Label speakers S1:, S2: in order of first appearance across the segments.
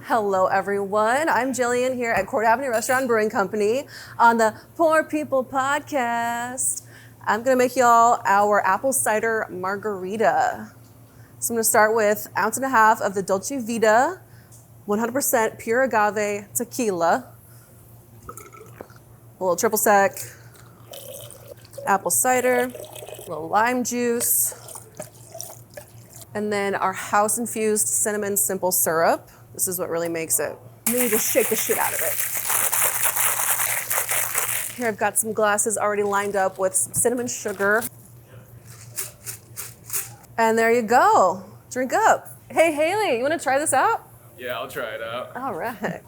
S1: Hello, everyone. I'm Jillian here at Avenue Brewing Company on the Poor People Podcast. I'm going to make y'all our apple cider margarita. So I'm going to start with 1.5 ounces of the Dolce Vita, 100% pure agave tequila, a little triple sec, apple cider, a little lime juice, and then our house-infused cinnamon simple syrup. This is what really makes it. And then you just shake the shit out of it. Here I've got some glasses already lined up with some cinnamon sugar. And there you go. Drink up. Hey, Haley, you want to try this out?
S2: Yeah, I'll try it out.
S1: All right.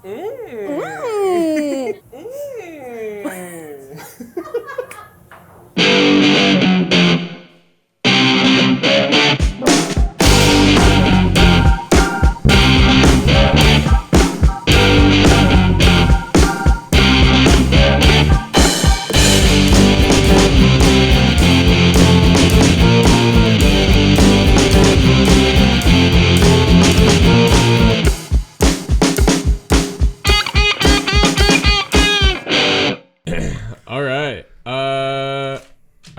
S2: All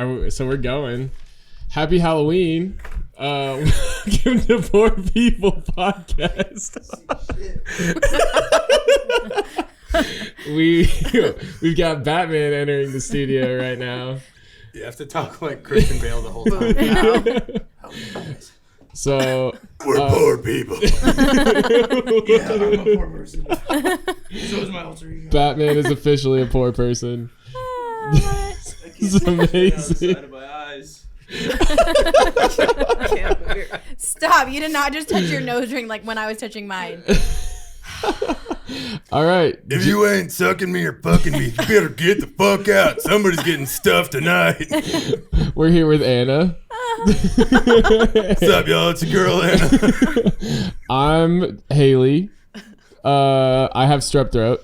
S2: right. So we're going. Happy Halloween. Welcome to Poor People Podcast. We've got Batman entering the studio right now.
S3: You have to talk like Christian Bale the whole time.
S2: So
S3: we're poor people.
S4: Yeah, I'm a poor person. So is my alter ego.
S2: Batman is officially a poor person. This is amazing.
S4: Out of my eyes.
S5: Stop! You did not just touch your nose ring like when I was touching mine.
S2: All right.
S3: If you ain't sucking me or fucking me, you better get the fuck out. Somebody's getting stuffed tonight.
S2: We're here with Anna.
S3: What's up, y'all? It's your girl, Anna.
S2: I'm Haley. I have strep throat.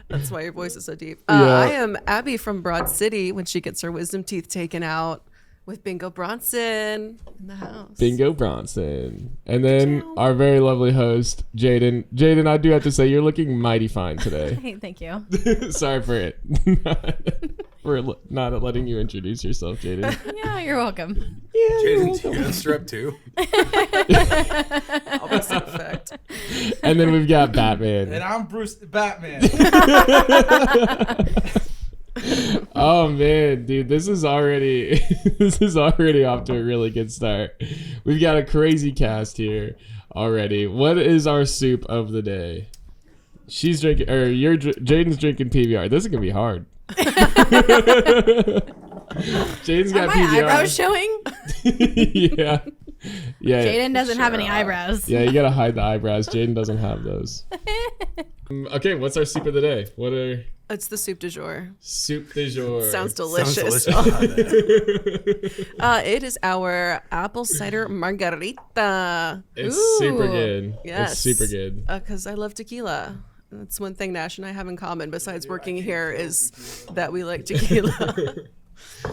S1: That's why your voice is so deep.
S2: Yeah.
S1: I am Abby from Broad City when she gets her wisdom teeth taken out with Bingo Bronson in the house.
S2: Bingo Bronson. And then our very lovely host, Jaden. Jaden, I do have to say, you're looking mighty fine today.
S5: Hey, thank you.
S2: Sorry for it. For not letting you introduce yourself, Jaden.
S5: Yeah, you're welcome.
S3: Jaden, you got strep too?
S1: All the same effect.
S2: And then we've got Batman.
S4: And I'm Bruce the Batman.
S2: Oh man, dude, this is already off to a really good start. We've got a crazy cast here already. What is our soup of the day? She's drinking, or Jaden's drinking PBR. This is gonna be hard. Jaden's got
S5: Are my
S2: PBR.
S5: eyebrows showing?
S2: Yeah.
S5: Jaden doesn't have any eyebrows.
S2: Yeah, you gotta hide the eyebrows. Jaden doesn't have those. Okay, what's our soup of the day? What are
S1: It's the soup du jour.
S2: soup du jour?
S1: Sounds delicious. It is our apple cider margarita.
S2: It's
S1: Ooh.
S2: super good.
S1: Yes.
S2: It's super good.
S1: Because I love tequila. That's one thing Nash and I have in common besides working here is that we like tequila.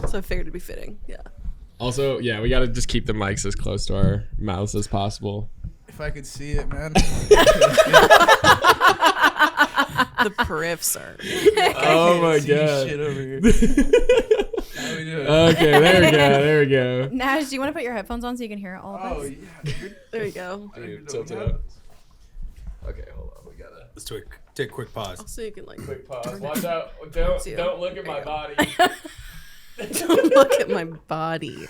S1: So I figured it'd be fitting. Yeah.
S2: Also, yeah, we gotta just keep the mics as close to our mouths as possible.
S4: If I could see it, man.
S1: The periffs are.
S2: Oh my
S4: See
S2: god.
S4: shit over here. How we doing?
S2: Okay, there we go.
S5: Nash, do you want to put your headphones on so you can hear all of
S4: Oh
S5: us?
S4: yeah, dude.
S1: There you go.
S2: Dude, tilt it up. Okay, hold on. We gotta
S3: Let's take a quick pause.
S1: So you can like.
S2: quick pause. Watch out!
S1: you.
S2: Don't look at my body.
S1: Don't look at my body.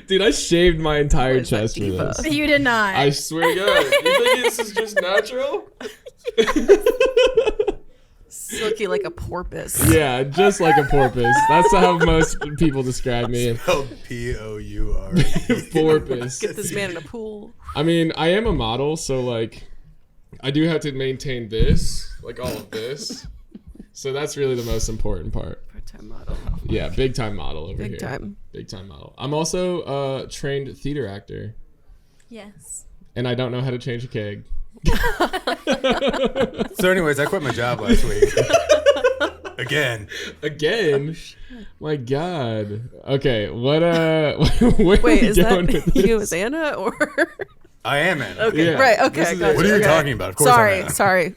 S2: Dude, I shaved my entire
S1: What is that,
S2: chest for
S1: diva?
S2: this.
S5: You did not.
S2: I swear to God. You think this is just natural?
S1: Silky like a porpoise.
S2: Yeah, just like a porpoise. That's how most people describe me.
S3: Spelled P-O-U-R.
S2: Porpoise.
S1: Get this man in a pool.
S2: I mean, I am a model, so like, I do have to maintain this, like all of this. So that's really the most important part.
S1: Part-time model.
S2: Yeah, big time model over here.
S1: Big time.
S2: Big time model. I'm also a trained theater actor,
S5: Yes.
S2: and I don't know how to change a keg.
S3: So anyways, I quit my job last week. Again.
S2: Again? My God. Okay, what where
S1: Wait,
S2: are we
S1: is
S2: going
S1: that
S2: with this?
S1: you as Anna or?
S3: I am Anna.
S1: Okay,
S2: Yeah.
S1: right. Okay,
S2: This is
S1: gotcha.
S3: What are you
S1: okay.
S3: talking about? Of course I'm Anna.
S1: Sorry.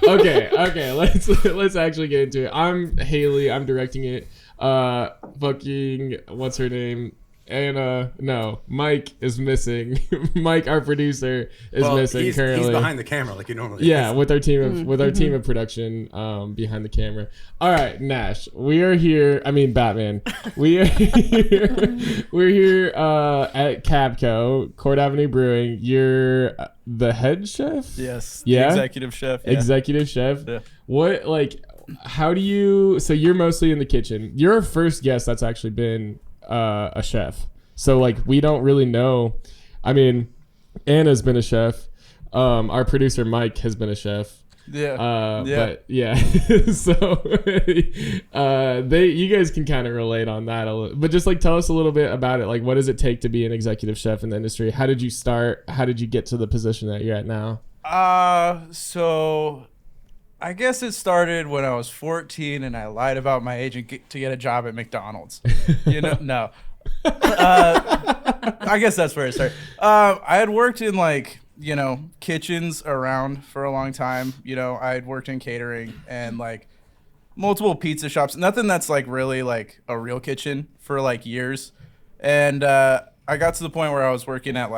S2: Okay, let's actually get into it. I'm Haley, I'm directing it. Fucking what's her name? Anna, no, Mike is missing. Mike, our producer, is missing
S3: he's
S2: currently.
S3: He's behind the camera like he normally
S2: Yeah,
S3: is.
S2: with our team of production behind the camera. All right, Nash, we are here. I mean, Batman. We are here. We're here at CabCo, Court Avenue Brewing. You're the head chef.
S4: Yes.
S2: Yeah?
S4: The executive chef. Yeah.
S2: Executive chef.
S4: Yeah.
S2: What how do you? So you're mostly in the kitchen. You're our first guest that's actually been a chef. So we don't really know. I mean, Anna's been a chef. Our producer Mike has been a chef.
S4: Yeah.
S2: But yeah. So you guys can kind of relate on that a little. But just tell us a little bit about it. What does it take to be an executive chef in the industry? How did you start? How did you get to the position that you're at now?
S4: So I guess it started when I was 14 and I lied about my age to get a job at McDonald's. No. I guess that's where it started. I had worked in kitchens around for a long time. I had worked in catering and multiple pizza shops. Nothing that's really a real kitchen for years. And I got to the point where I was working at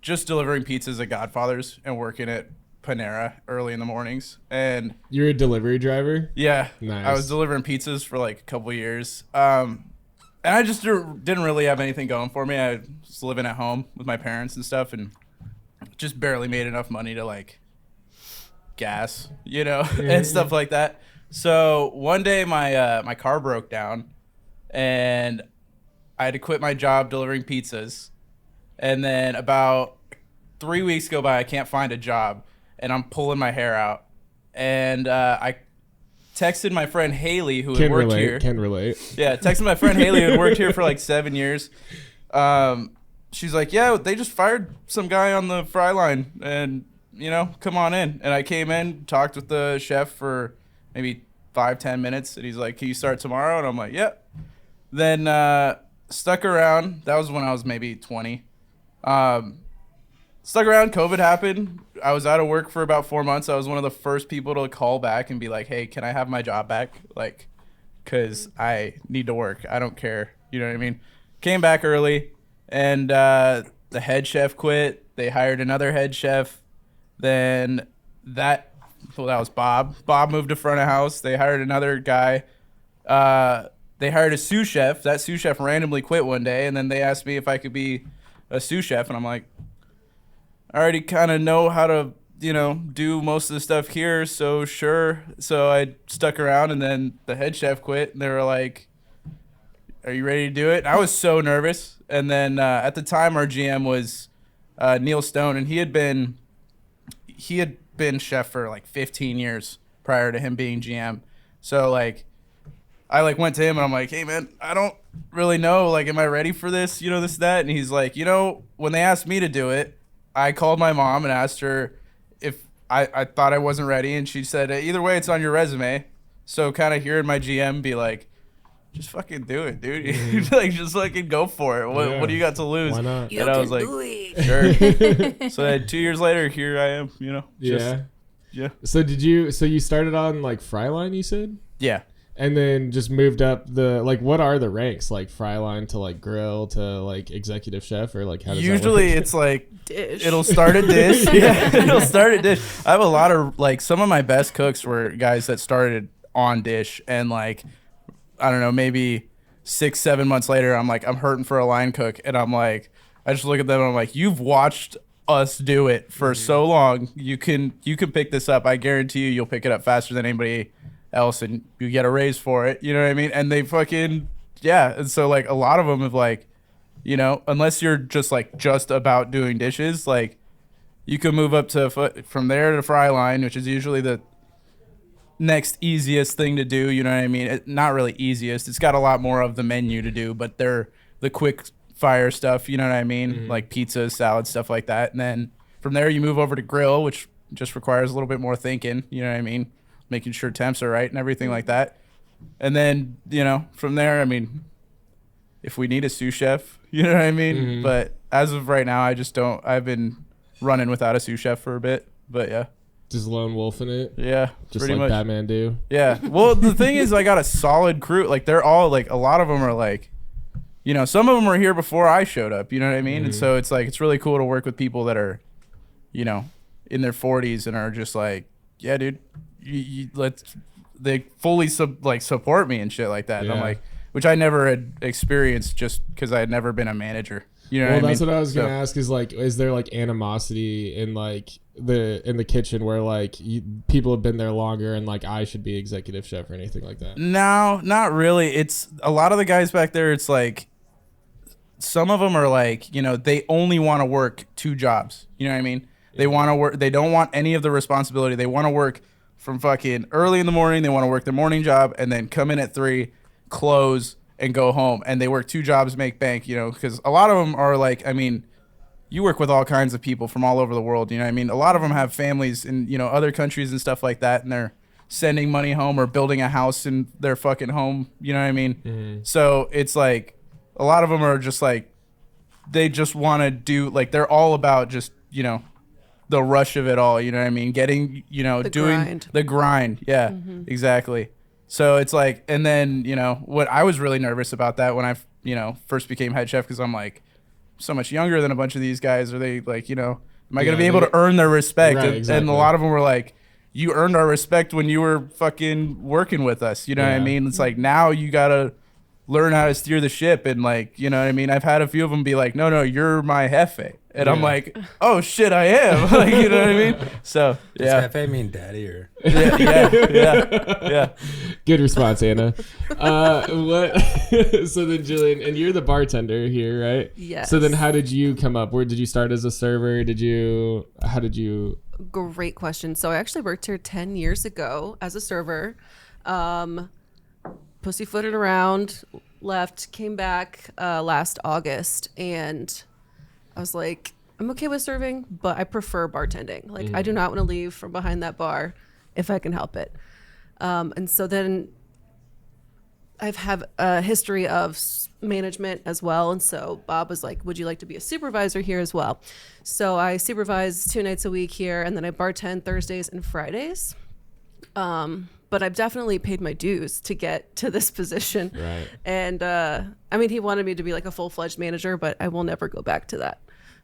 S4: just delivering pizzas at Godfather's and working at Panera early in the mornings. And
S2: You're a delivery driver?
S4: yeah,
S2: Nice.
S4: I was delivering pizzas for a couple years. And I just didn't really have anything going for me. I was living at home with my parents and stuff and just barely made enough money to gas, and stuff like that. So one day my car broke down and I had to quit my job delivering pizzas. And then about 3 weeks go by, I can't find a job and I'm pulling my hair out. And I texted my friend Haley, who had worked here.
S2: Can relate.
S4: Yeah, texted my friend Haley, who had worked here for 7 years. She's like, yeah, they just fired some guy on the fry line and, come on in. And I came in, talked with the chef for maybe 5-10 minutes. And he's like, can you start tomorrow? And I'm like, yep. Then stuck around. That was when I was maybe 20. Stuck around. COVID happened. I was out of work for about 4 months. I was one of the first people to call back and be like, hey, can I have my job back? Because I need to work. I don't care. You know what I mean? Came back early, and the head chef quit. They hired another head chef. Then that was Bob. Bob moved to front of house. They hired another guy. They hired a sous chef. That sous chef randomly quit one day, and then they asked me if I could be a sous chef, and I'm like, I already kind of know how to, do most of the stuff here, so sure. So I stuck around, and then the head chef quit, and they were like, are you ready to do it? And I was so nervous. And then at the time, our GM was Neil Stone, and he had been chef for 15 years prior to him being GM. So I went to him and I'm like, hey man, I don't really know, am I ready for this, this, that? And he's like, when they asked me to do it, I called my mom and asked her if I thought I wasn't ready. And she said, either way, it's on your resume. So kind of hearing my GM be like, just fucking do it, dude. Just fucking go for it. What do you got to lose?
S2: Why not?
S1: You
S4: And I
S1: can
S4: was like,
S1: do it.
S4: sure. So then 2 years later, here I am,
S2: Yeah.
S4: Yeah.
S2: So you started on fry line, you said?
S4: Yeah.
S2: And then just moved up what are the ranks? Fry line to grill to executive chef, or how does
S4: Usually
S2: that work?
S4: it's
S1: Dish.
S4: it'll start at dish. Yeah, it'll start at dish. I have a lot of some of my best cooks were guys that started on dish, and I don't know, maybe 6-7 months later, I'm hurting for a line cook, and I just look at them and I'm like, you've watched us do it for so long. You can pick this up. I guarantee you'll pick it up faster than anybody else, and you get a raise for it. You know what I mean? And they fucking and so a lot of them have unless you're just about doing dishes, you can move up to from there to fry line, which is usually the next easiest thing to do. You know what I mean? Not really easiest. It's got a lot more of the menu to do, but they're the quick fire stuff. You know what I mean?
S2: Mm-hmm.
S4: Like pizzas, salads, stuff like that. And then from there you move over to grill, which just requires a little bit more thinking. You know what I mean? making sure temps are right and everything like that. And then, from there, I mean, if we need a sous chef, you know what I mean?
S2: Mm-hmm.
S4: But as of right now, I just don't. I've been running without a sous chef for a bit. But yeah.
S2: Just lone wolf in it.
S4: Yeah.
S2: Just
S4: pretty
S2: like
S4: much.
S2: Batman do.
S4: Yeah. Well, the thing is, I got a solid crew. Like, they're all, like, a lot of them are, like, some of them were here before I showed up. You know what I mean? And so it's, like, it's really cool to work with people that are, in their 40s and are just like, yeah, dude, they fully support me and shit like that. And I'm
S2: Yeah.
S4: like, which I never had experienced just because I had never been a manager. You know
S2: Well,
S4: what I mean?
S2: that's what I was gonna ask. Is like, is there like animosity in like in the kitchen where like people have been there longer and like I should be executive chef or anything like that?
S4: No, not really. It's a lot of the guys back there. It's like some of them are like, they only want to work 2 jobs. You know what I mean? They want to work. They don't want any of the responsibility. They want to work from fucking early in the morning. They want to work their morning job and then come in at 3, close, and go home. And they work 2 jobs, make bank, because a lot of them are like, I mean, you work with all kinds of people from all over the world. You know what I mean? A lot of them have families in, other countries and stuff like that. And they're sending money home or building a house in their fucking home. You know what I mean? Mm-hmm. So it's like a lot of them are just like, they just want to do, like, they're all about just, the rush of it all. You know what I mean? Getting, doing
S1: grind.
S4: the grind. Yeah, exactly. So it's like, and then, what I was really nervous about that when I, first became head chef, because I'm like, so much younger than a bunch of these guys. Are they like, am I going to be able to earn their respect?
S2: Right,
S4: And
S2: exactly.
S4: a lot of them were like, you earned our respect when you were fucking working with us. You know what I
S2: Yeah.
S4: mean? It's like, now you got to learn how to steer the ship. And like, you know what I mean? I've had a few of them be like, no, you're my jefe. And I'm
S2: Yeah.
S4: like, oh shit, I am. Like, you know what I mean? So yeah.
S3: Does Jefe mean daddy or?
S4: Yeah.
S2: Good response, Anna. What? So then, Jillian, and you're the bartender here, right?
S1: Yes.
S2: So then, how did you come up? Where did you start as a server? How did you?
S1: Great question. So I actually worked here 10 years ago as a server. Pussyfooted around, left, came back last August, and I was like, I'm okay with serving, but I prefer bartending. Like, I do not want to leave from behind that bar if I can help it. And so then I've had a history of management as well. And so Bob was like, would you like to be a supervisor here as well? So I supervise 2 nights a week here, and then I bartend Thursdays and Fridays. But I've definitely paid my dues to get to this position.
S2: Right.
S1: And I mean, he wanted me to be like a full-fledged manager, but I will never go back to that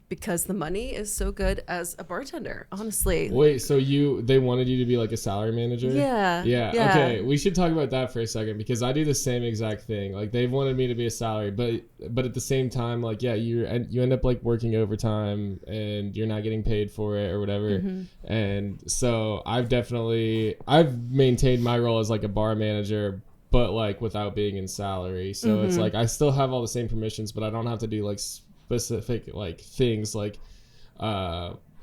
S1: because the money is so good as a bartender, honestly.
S2: Wait, so they wanted you to be like a salary manager?
S1: Yeah.
S2: Yeah.
S1: Yeah.
S2: Okay. We should talk about that for a second because I do the same exact thing. Like they've wanted me to be a salary, but at the same time, like, yeah, you end up like working overtime and you're not getting paid for it or whatever.
S1: Mm-hmm.
S2: And so I've maintained my role as like a bar manager, but like without being in salary. So
S1: Mm-hmm.
S2: it's like I still have all the same permissions, but I don't have to do like specific like things like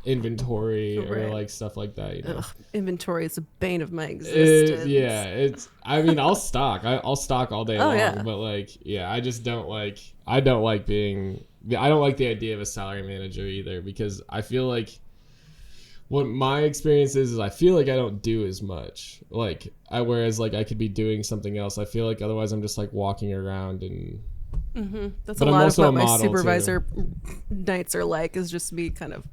S2: inventory or
S1: Right.
S2: like stuff like that, you know.
S1: Ugh, inventory is a bane of my existence.
S2: I mean, I'll stock all day long,
S1: yeah.
S2: but like, yeah, I just don't like I don't like the idea of a salary manager either because I feel like what my experience is I feel like I don't do as much. Like whereas like I could be doing something else. I feel like otherwise I'm just like walking around and
S1: That's
S2: But
S1: a
S2: I'm
S1: lot of
S2: also
S1: what
S2: a
S1: my
S2: model,
S1: supervisor nights are like, is just me kind of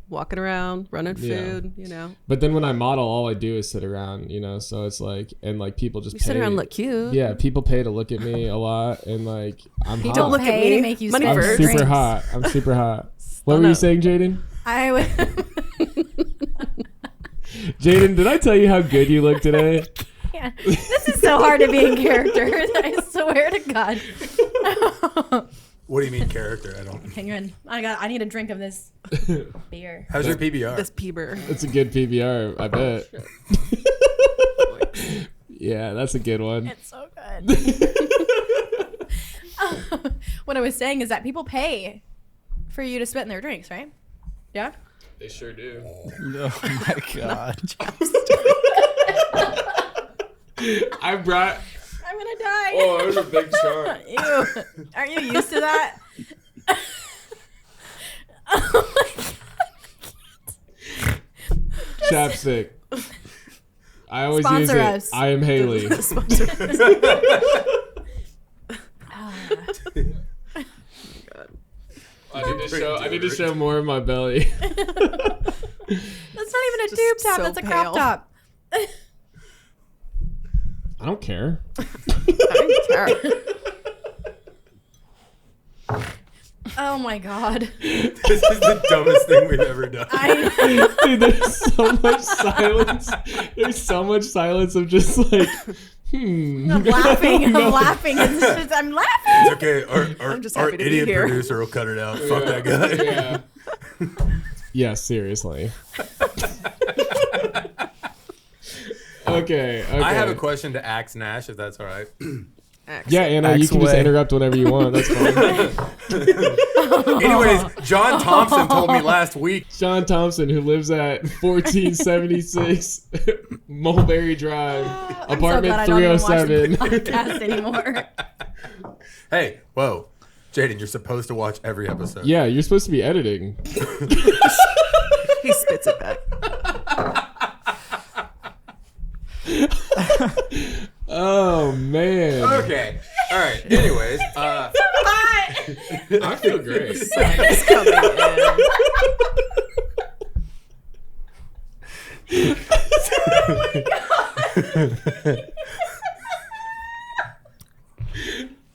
S1: walking around, running
S2: Yeah.
S1: food, you know.
S2: But then when I model, all I do is sit around, you know. So it's like, and like people just
S1: You
S2: pay.
S1: sit around and look cute.
S2: Yeah, people pay to look at me a lot, and like I'm hot.
S1: Don't look at
S5: Pay
S1: me.
S5: to make you
S1: Money
S5: spend
S2: I'm
S1: first.
S5: drinks.
S2: super hot. I'm super hot. What were
S1: know.
S2: you saying, Jaden?
S5: I would.
S2: Jaden, did I tell you how good you look today?
S5: Yeah. This is so hard to be in character. I swear to God.
S3: What do you mean character? I don't.
S5: Hang on. I need a drink of this beer.
S3: How's your PBR?
S1: This Peeber.
S2: It's a good PBR, I bet. Yeah, that's a good one.
S5: It's so good. What I was saying is that people pay for you to spit in their drinks, right? Yeah?
S2: They sure do.
S4: Oh my God.
S2: I brought.
S5: I'm going to die.
S2: Oh, it was a big chunk.
S5: Ew. Aren't you used to that? Oh my God.
S2: Chapstick. I always
S5: Sponsor
S2: use
S5: us.
S2: it. I am Haley. I need to show more of my belly.
S5: That's not even a tube top.
S1: so
S5: That's a
S1: pale.
S5: crop top.
S2: I don't care.
S1: I don't care.
S5: Oh my god.
S3: This is the dumbest thing we've ever done.
S2: Dude, there's so much silence. There's so much silence of just like,
S5: I'm laughing. I'm laughing. I'm laughing.
S3: It's okay.
S1: I'm just
S3: Our
S1: happy to be
S3: idiot
S1: here.
S3: producer will cut it out. Fuck that guy.
S2: Yeah. Yeah, seriously. Okay.
S3: I have a question to ask Nash, if that's all right.
S2: Yeah, Anna, you can just
S4: away.
S2: interrupt whenever you want. That's fine.
S3: Anyways, John Thompson told me last week.
S2: Sean Thompson, who lives at 1476 Mulberry Drive,
S5: I'm so glad
S2: apartment
S5: I don't even watch the
S2: 307.
S5: podcast anymore.
S3: Hey, whoa. Jaden, you're supposed to watch every episode.
S2: Yeah, you're supposed to be editing.
S1: He spits it back.
S2: Oh, man.
S3: Okay. All right. Anyways,
S2: I feel great.
S1: It's coming in.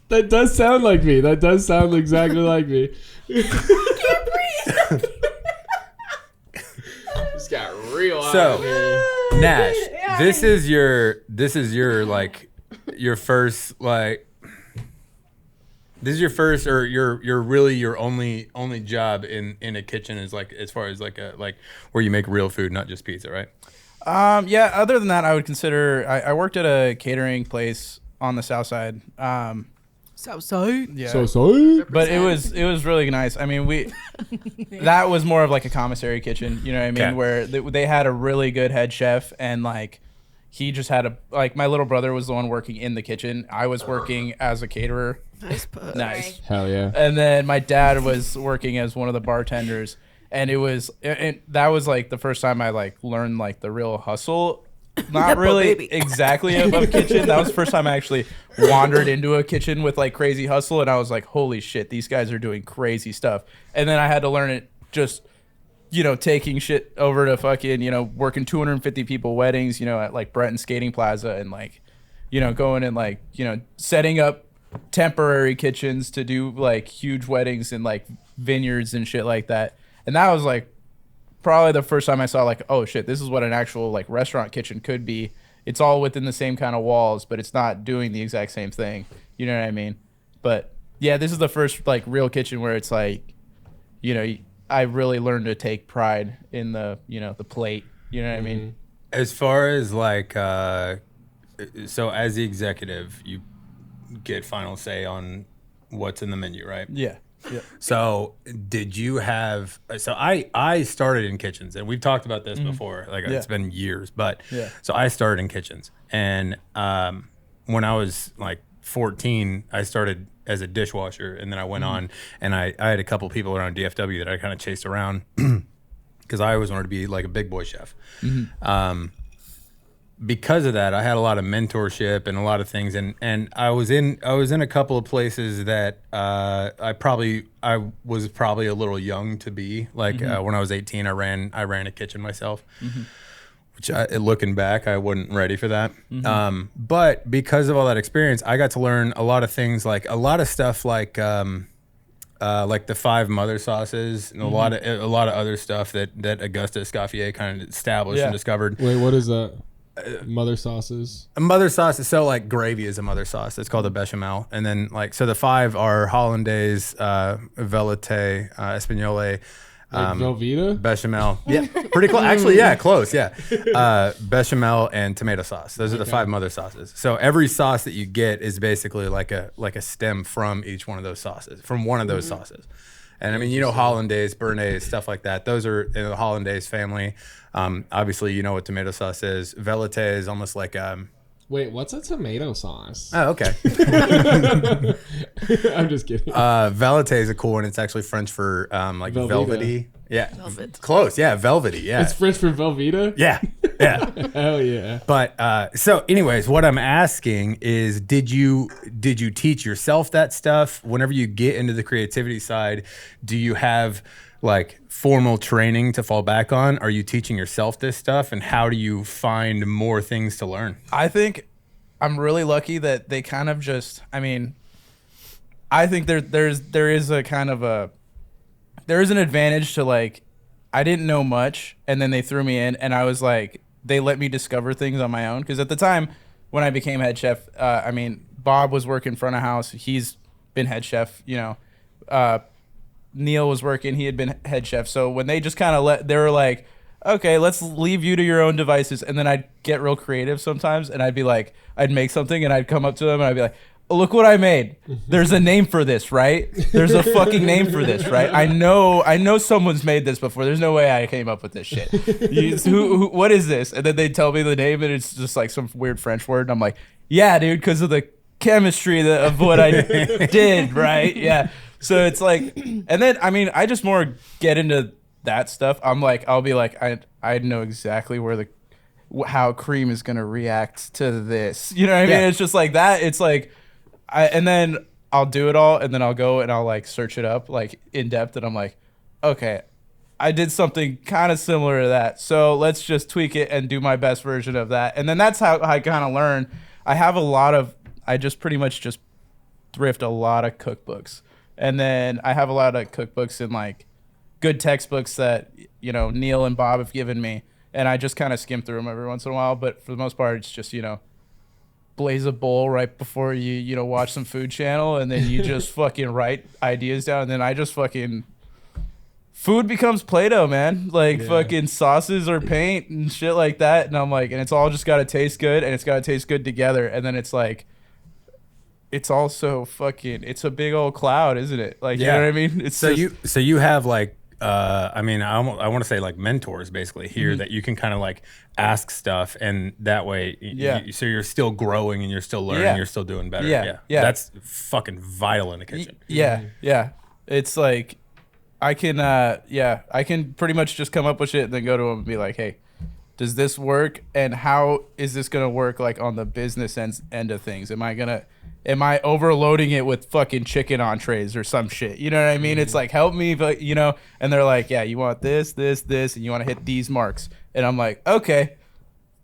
S2: That does sound like me. That does sound exactly like me. Just got real out
S3: So-
S2: of here.
S3: Nash, this is your like your first like this is your first or your really your only job in a kitchen is like as far as like a like where you make real food, not just pizza, right?
S4: Yeah. Other than that, I would consider. I worked at a catering place on the south side.
S1: Southside.
S4: Yeah.
S2: So sorry.
S4: But it was really nice. I mean, that was more of like a commissary kitchen, you know what I mean,
S3: Okay.
S4: where they had a really good head chef, and like he just had my little brother was the one working in the kitchen. I was working as a caterer.
S1: Nice put.
S4: Nice.
S2: Hell yeah.
S4: And then my dad was working as one of the bartenders, and that was like the first time I like learned like the real hustle. Not
S1: Nepo
S4: really
S1: baby.
S4: exactly a kitchen. That was the first time I actually wandered into a kitchen with like crazy hustle, and I was like, holy shit, these guys are doing crazy stuff. And then I had to learn it just, taking shit over to fucking, working 250 people weddings, at like Breton Skating Plaza, and like, going and like, setting up temporary kitchens to do like huge weddings and like vineyards and shit like that. And that was like probably the first time I saw like, oh shit, this is what an actual like restaurant kitchen could be. It's all within the same kind of walls, but it's not doing the exact same thing. You know what I mean? But yeah, this is the first like real kitchen where it's like, I really learned to take pride in the, the plate. You know what I mean?
S3: As far as like so as the executive, you get final say on what's in the menu, right?
S4: Yeah. Yeah.
S3: So did you have so I started in kitchens, and we've talked about this before, like
S4: Yeah.
S3: it's been years, but
S4: Yeah.
S3: so I started in kitchens, and when I was like 14 I started as a dishwasher, and then I went on and I had a couple people around DFW that I kind of chased around because I always wanted to be like a big boy chef. Because of that, I had a lot of mentorship and a lot of things, and I was in a couple of places that I was probably a little young to be. Like when I was 18, I ran a kitchen myself, which looking back, I wasn't ready for that. But because of all that experience, I got to learn a lot of things, like a lot of stuff, like the 5 mother sauces and a lot of other stuff that Augusta Escoffier kind of established and discovered.
S2: Wait, what is that? Mother sauces.
S3: A mother sauce is so like gravy is a mother sauce. It's called a bechamel, and then like so the 5 are hollandaise, velouté, espagnole,
S2: Like Velveeta?
S3: bechamel. Yeah, pretty close. Actually, yeah, close. Yeah, bechamel and tomato sauce. Those are the 5 mother sauces. So every sauce that you get is basically like a stem from each one of those sauces, from one of those sauces. And I mean, hollandaise, béarnaise, stuff like that. Those are in the hollandaise family. Obviously, you know what tomato sauce is. Velouté is almost like
S2: Wait, what's a tomato sauce?
S3: oh, okay.
S2: I'm just kidding.
S3: Velouté is a cool one. It's actually French for like
S2: Velveeta.
S3: velvety. Yeah.
S1: Velvet.
S3: Close. Yeah. Velvety. Yeah.
S2: It's French for Velveeta?
S3: Yeah. Yeah.
S2: Hell yeah.
S3: But so anyways, what I'm asking is did you teach yourself that stuff? Whenever you get into the creativity side, do you have like formal training to fall back on? Are you teaching yourself this stuff, and how do you find more things to learn?
S4: I think I'm really lucky that they kind of just, I mean, I think there is a kind of a, there is an advantage to like, I didn't know much and then they threw me in and I was like, they let me discover things on my own. Cause at the time when I became head chef, I mean, Bob was working front of house. He's been head chef, you know, Neil was working, he had been head chef. So when they just kind of they were like, okay, let's leave you to your own devices. And then I'd get real creative sometimes and I'd be like, I'd make something and I'd come up to them and I'd be like, look what I made. There's a name for this, right? There's a fucking name for this, right? I know someone's made this before. There's no way I came up with this shit. What is this? And then they tell me the name and it's just like some weird French word. And I'm like, yeah, dude, because of the chemistry of what I did, right? Yeah. So it's like, and then, I mean, I just more get into that stuff. I'm like, I'll be like, I know exactly where how cream is going to react to this. You know what I mean?
S3: Yeah.
S4: It's just like that. It's like, and then I'll do it all, and then I'll go and I'll like search it up like in depth, and I'm like, okay, I did something kind of similar to that, so let's just tweak it and do my best version of that. And then that's how I kind of learn. I just pretty much just thrift a lot of cookbooks, and then I have a lot of cookbooks and like good textbooks that, you know, Neil and Bob have given me, and I just kind of skim through them every once in a while. But for the most part, it's just, you know, blaze a bowl right before you know, watch some Food Channel, and then you just fucking write ideas down, and then I just fucking, food becomes Play-Doh, man. Like fucking sauces or paint and shit like that. And I'm like, and it's all just got to taste good, and it's got to taste good together. And then it's like, it's also fucking, it's a big old cloud, isn't it? Like, you know what I mean? It's
S3: so
S4: just,
S3: you have like I mean, I want to say like mentors basically here that you can kind of like ask stuff, and that way, so you're still growing and you're still learning, you're still doing better.
S4: Yeah.
S3: That's fucking vital in the kitchen.
S4: Yeah. It's like, I can pretty much just come up with shit and then go to them and be like, hey, does this work? And how is this going to work like on the business end of things? Am I overloading it with fucking chicken entrees or some shit? You know what I mean? It's like, help me, but you know, and they're like, yeah, you want this, and you want to hit these marks. And I'm like, okay,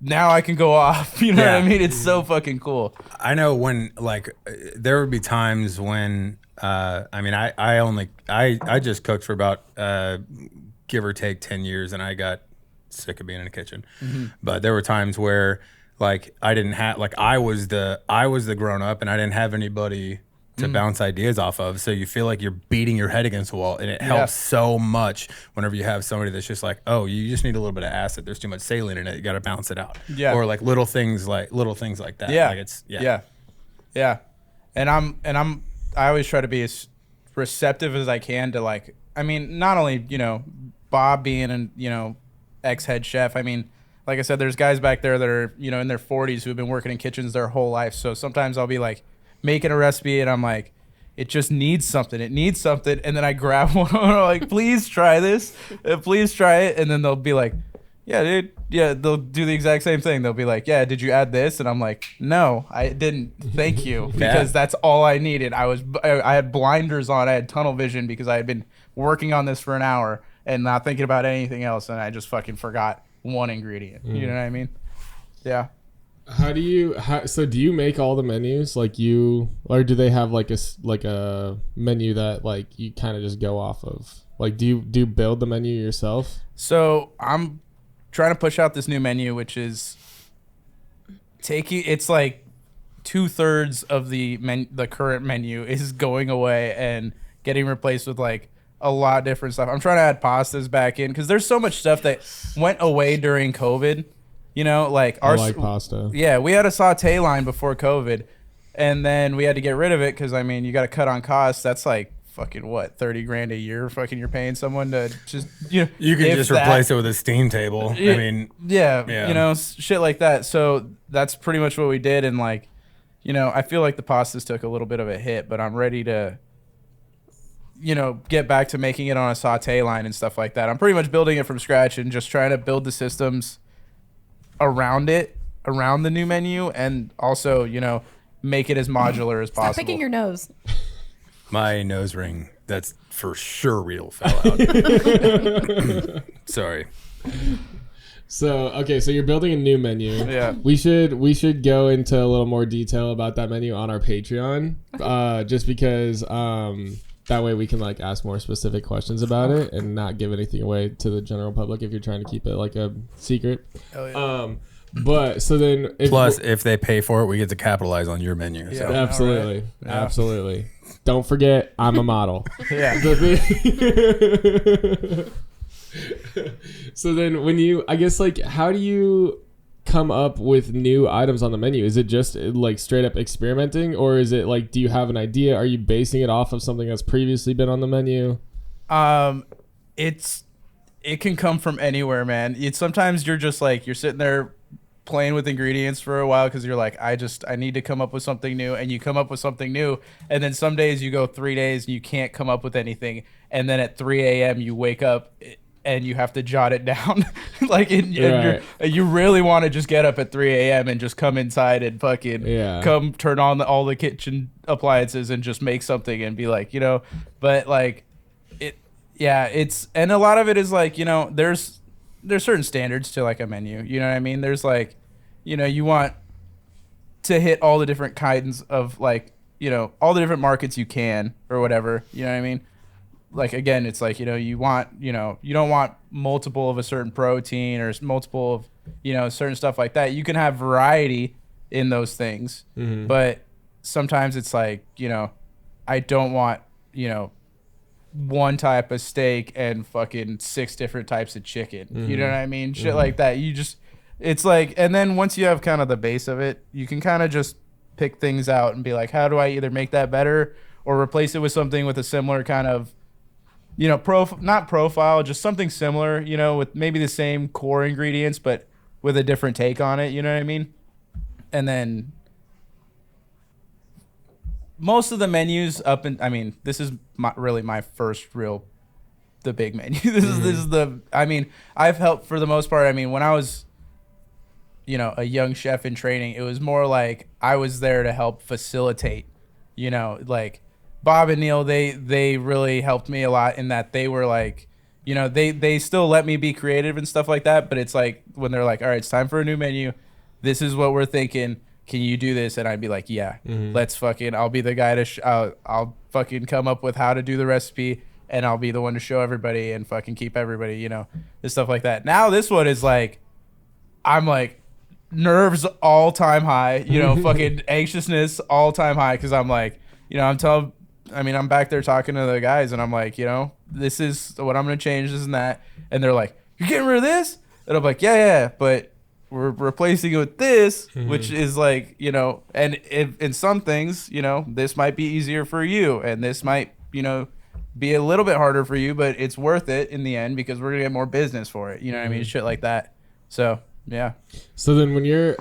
S4: now I can go off. You know what I mean? It's so fucking cool.
S3: I know when like there would be times when I mean, I just cooked for about give or take 10 years, and I got sick of being in the kitchen. But there were times where like I didn't have, like I was the grown up and I didn't have anybody to bounce ideas off of. So you feel like you're beating your head against the wall, and it helps so much whenever you have somebody that's just like, oh, you just need a little bit of acid. There's too much saline in it. You got to bounce it out. Yeah. Or like little things like that.
S4: Yeah.
S3: Like it's
S4: Yeah. And I always try to be as receptive as I can to, like, I mean, not only, you know, Bob being an, you know, ex-head chef. I mean, like I said, there's guys back there that are, you know, in their 40s who have been working in kitchens their whole life. So sometimes I'll be like making a recipe and I'm like, it just needs something. It needs something. And then I grab one and I'm like, please try this. Please try it. And then they'll be like, yeah, dude. Yeah, they'll do the exact same thing. They'll be like, yeah, did you add this? And I'm like, no, I didn't. Thank you. Because that's all I needed. I had blinders on. I had tunnel vision because I had been working on this for an hour and not thinking about anything else. And I just fucking forgot one ingredient. You know what I mean? Yeah.
S2: Do you make all the menus, like or do they have like a menu that like you kind of just go off of? Like, do you build the menu yourself?
S4: So I'm trying to push out this new menu, which is it's like 2/3 of the current menu is going away and getting replaced with like a lot of different stuff. I'm trying to add pastas back in because there's so much stuff that went away during COVID. You know, like
S2: I like pasta.
S4: Yeah, we had a saute line before COVID, and then we had to get rid of it because, I mean, you got to cut on costs. That's like fucking what, $30,000 a year? Fucking, you're paying someone to just, you know,
S3: you can just replace it with a steam table. I mean,
S4: yeah, you know, shit like that. So that's pretty much what we did, and like, you know, I feel like the pastas took a little bit of a hit, but I'm ready to get back to making it on a saute line and stuff like that. I'm pretty much building it from scratch and just trying to build the systems around the new menu, and also, make it as modular as possible.
S5: Stop picking your nose.
S3: My nose ring, that's for sure real, fell out. Sorry.
S2: So you're building a new menu.
S4: Yeah.
S2: We should go into a little more detail about that menu on our Patreon. Just because that way we can like ask more specific questions about it and not give anything away to the general public if you're trying to keep it like a secret.
S4: Oh, yeah.
S2: But so then
S3: if they pay for it, we get to capitalize on your menu.
S4: Yeah.
S3: So.
S2: Absolutely.
S4: Right. Yeah.
S2: Absolutely. Don't forget, I'm a model.
S4: Yeah.
S2: So then how do you come up with new items on the menu? Is it just like straight up experimenting, or is it like, do you have an idea? Are you basing it off of something that's previously been on the menu?
S4: It can come from anywhere, man. Sometimes you're just like, you're sitting there playing with ingredients for a while because you're like, I need to come up with something new, and you come up with something new, and then some days you go 3 days and you can't come up with anything, and then at 3 a.m. you wake up and you have to jot it down. You really want to just get up at 3 a.m. and just come inside and fucking come turn on all the kitchen appliances and just make something and be like, but like and a lot of it is like, there's certain standards to like a menu, you know what I mean? There's like, you want to hit all the different kinds of like, all the different markets you can or whatever, you know what I mean? Like, again, it's like, you don't want multiple of a certain protein or multiple of, certain stuff like that. You can have variety in those things, but sometimes it's like, I don't want, one type of steak and fucking 6 different types of chicken. You know what I mean? Shit like that. It's like, and then once you have kind of the base of it, you can kind of just pick things out and be like, how do I either make that better or replace it with something with a similar kind of, not profile, just something similar, with maybe the same core ingredients, but with a different take on it. You know what I mean? And then most of the menus this is really my first the big menu. This is I've helped for the most part. When I was, a young chef in training, it was more like I was there to help facilitate, like Bob and Neil, they really helped me a lot in that they were like, they still let me be creative and stuff like that. But it's like when they're like, all right, it's time for a new menu. This is what we're thinking. Can you do this? And I'd be like, yeah, let's fucking, I'll be the guy to, I'll fucking come up with how to do the recipe, and I'll be the one to show everybody and fucking keep everybody, and stuff like that. Now this one is like, I'm like nerves all time high, fucking anxiousness all time high. Cause I'm like, I'm back there talking to the guys and I'm like, this is what I'm going to change, this and that. And they're like, you're getting rid of this? And I'm like, yeah, but we're replacing it with this, which is like, and if in some things, this might be easier for you, and this might, be a little bit harder for you, but it's worth it in the end because we're gonna get more business for it. You know what I mean? Shit like that. So yeah.
S2: So then when you're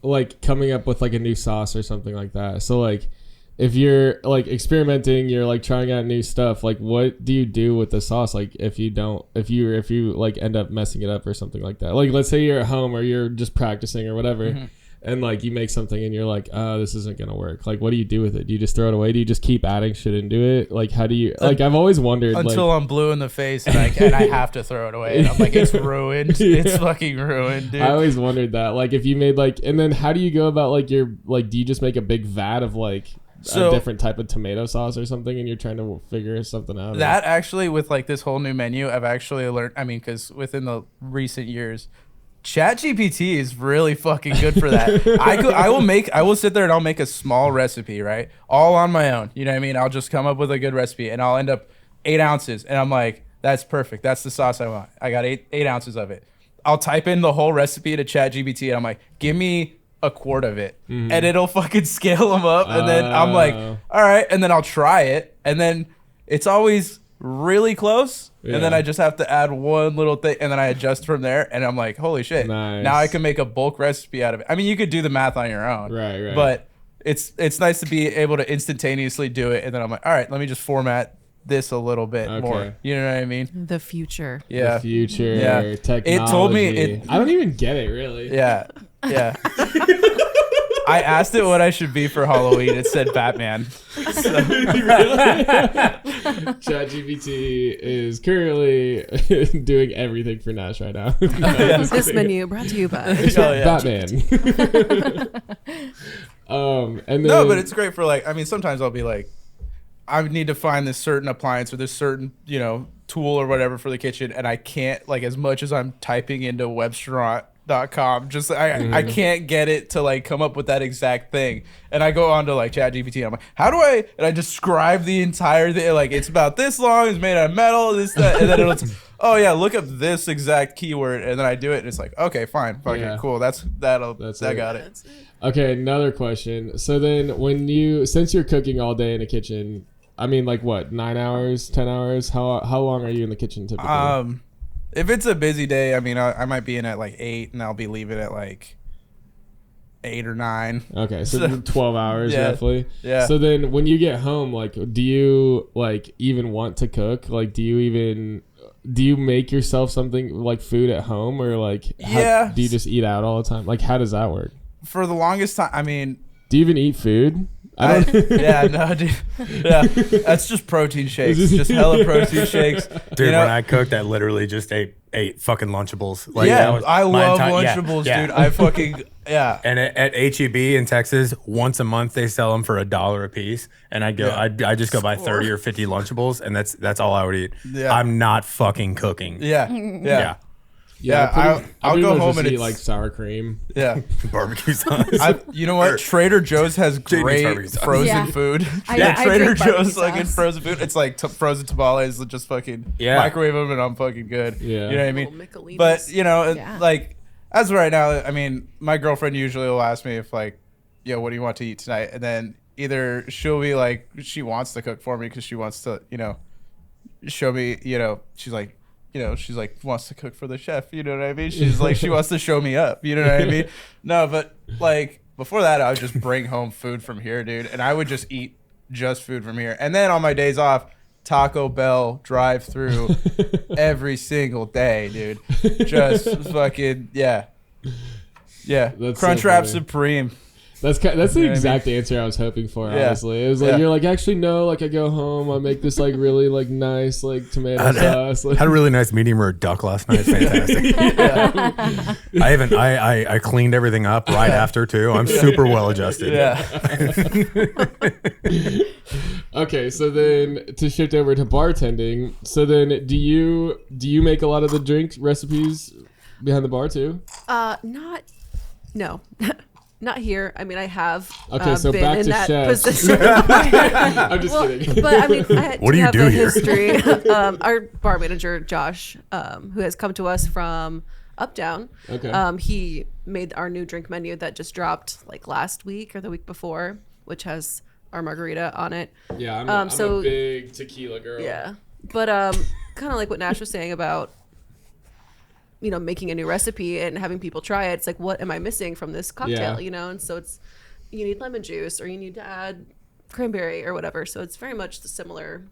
S2: like coming up with like a new sauce or something like that, so like if you're like experimenting, you're like trying out new stuff, like what do you do with the sauce? Like if you like end up messing it up or something like that, like let's say you're at home or you're just practicing or whatever, and like you make something and you're like, oh, this isn't gonna work. Like what do you do with it? Do you just throw it away? Do you just keep adding shit into it? Like how do you, like I've always wondered
S4: until I'm blue in the face and I have to throw it away, and I'm like, it's ruined. It's fucking ruined, dude.
S2: I always wondered that, like if you made like, and then how do you go about like your, like do you just make a big vat of like a different type of tomato sauce or something, and you're trying to figure something out?
S4: That actually, with like this whole new menu, I've actually learned, because within the recent years, ChatGPT is really fucking good for that. I will sit there and I'll make a small recipe, right? All on my own. You know what I mean? I'll just come up with a good recipe and I'll end up 8 ounces. And I'm like, that's perfect. That's the sauce I want. I got 8 ounces of it. I'll type in the whole recipe to ChatGPT and I'm like, give me a quart of it, and it'll fucking scale them up. And then I'm like, all right. And then I'll try it. And then it's always really close. Yeah. And then I just have to add one little thing, and then I adjust from there. And I'm like, holy shit.
S2: Nice.
S4: Now I can make a bulk recipe out of it. You could do the math on your own.
S2: Right.
S4: But it's nice to be able to instantaneously do it, and then I'm like, all right, let me just format this a little bit more. You know what I mean?
S5: The future.
S4: Yeah.
S2: The future,
S4: Yeah.
S2: technology.
S4: It told me
S2: I don't even get it, really.
S4: Yeah. Yeah. I asked it what I should be for Halloween. It said Batman.
S2: ChatGPT is currently doing everything for Nash right now.
S1: This menu brought to you by.
S2: Batman. And then,
S4: No, but it's great for like, I mean, sometimes I'll be like, I need to find this certain appliance or this certain, tool or whatever for the kitchen, and I can't, like, as much as I'm typing into webstaurant.com, just I can't get it to like come up with that exact thing. And I go on to like ChatGPT and I'm like, how do I, and I describe the entire thing, like it's about this long, it's made out of metal, this, that, and then it's oh yeah, look up this exact keyword, and then I do it and it's like, okay, fine, fucking cool, I got it.
S2: Okay, another question. So then since you're cooking all day in a kitchen, I mean, like what, 9 hours, 10 hours? How long are you in the kitchen typically?
S4: If it's a busy day, I mean, I might be in at like 8 and I'll be leaving at like 8 or 9.
S2: Okay, so 12 hours roughly.
S4: Yeah.
S2: So then when you get home, like, do you like even want to cook? Like, do you make yourself something like food at home, or like, do you just eat out all the time? Like, how does that work?
S4: For the longest time, I mean,
S2: do you even eat food?
S4: No, dude. Yeah, that's just protein shakes. Just hella protein shakes.
S3: Dude, when I cooked, I literally just ate fucking Lunchables. Like,
S4: I love Lunchables, dude. I fucking,
S3: And at HEB in Texas, once a month they sell them for $1 a piece, and I just go buy 30 or 50 Lunchables, and that's all I would eat.
S4: Yeah.
S3: I'm not fucking cooking.
S4: Yeah.
S2: I'll
S4: go home and
S2: eat
S4: it's
S2: like sour cream.
S4: Yeah.
S3: Barbecue sauce.
S4: You know what? Trader Joe's has great frozen food. Trader Joe's fucking frozen food. It's like frozen tamales, just fucking microwave them and I'm fucking good.
S2: Yeah.
S4: You know what I mean? But, like, as of right now, I mean, my girlfriend usually will ask me if like, what do you want to eat tonight? And then either she'll be like, she wants to cook for me because she wants to, show me, she's like, wants to cook for the chef, you know what I mean? She's like, she wants to show me up, you know what I mean? No, but like before that, I would just bring home food from here, dude, and I would just eat just food from here. And then on my days off, Taco Bell drive-through every single day, dude. Just fucking That's Crunchwrap Supreme.
S2: That's the exact answer I was hoping for. Honestly, it was like you're like, actually no, like I go home, I make this like really like nice like tomato sauce.
S3: Had a really nice medium rare duck last night. Fantastic. I cleaned everything up right after too. I'm super well adjusted.
S2: Okay, so then to shift over to bartending, so then do you make a lot of the drink recipes behind the bar too?
S1: No. Not here. I mean, I have
S2: so
S1: been
S2: back
S1: in
S2: to
S1: that
S2: chefs.
S1: position.
S2: I'm just kidding.
S1: But I mean, I
S3: What do you
S1: have
S3: do
S1: a
S3: here?
S1: history. Our bar manager, Josh, who has come to us from Uptown, he made our new drink menu that just dropped like last week or the week before, which has our margarita on it.
S2: Yeah, I'm a big tequila girl.
S1: Yeah, but kind of like what Nash was saying about, making a new recipe and having people try it. It's like, what am I missing from this cocktail? And so you need lemon juice or you need to add cranberry or whatever. So it's very much the similar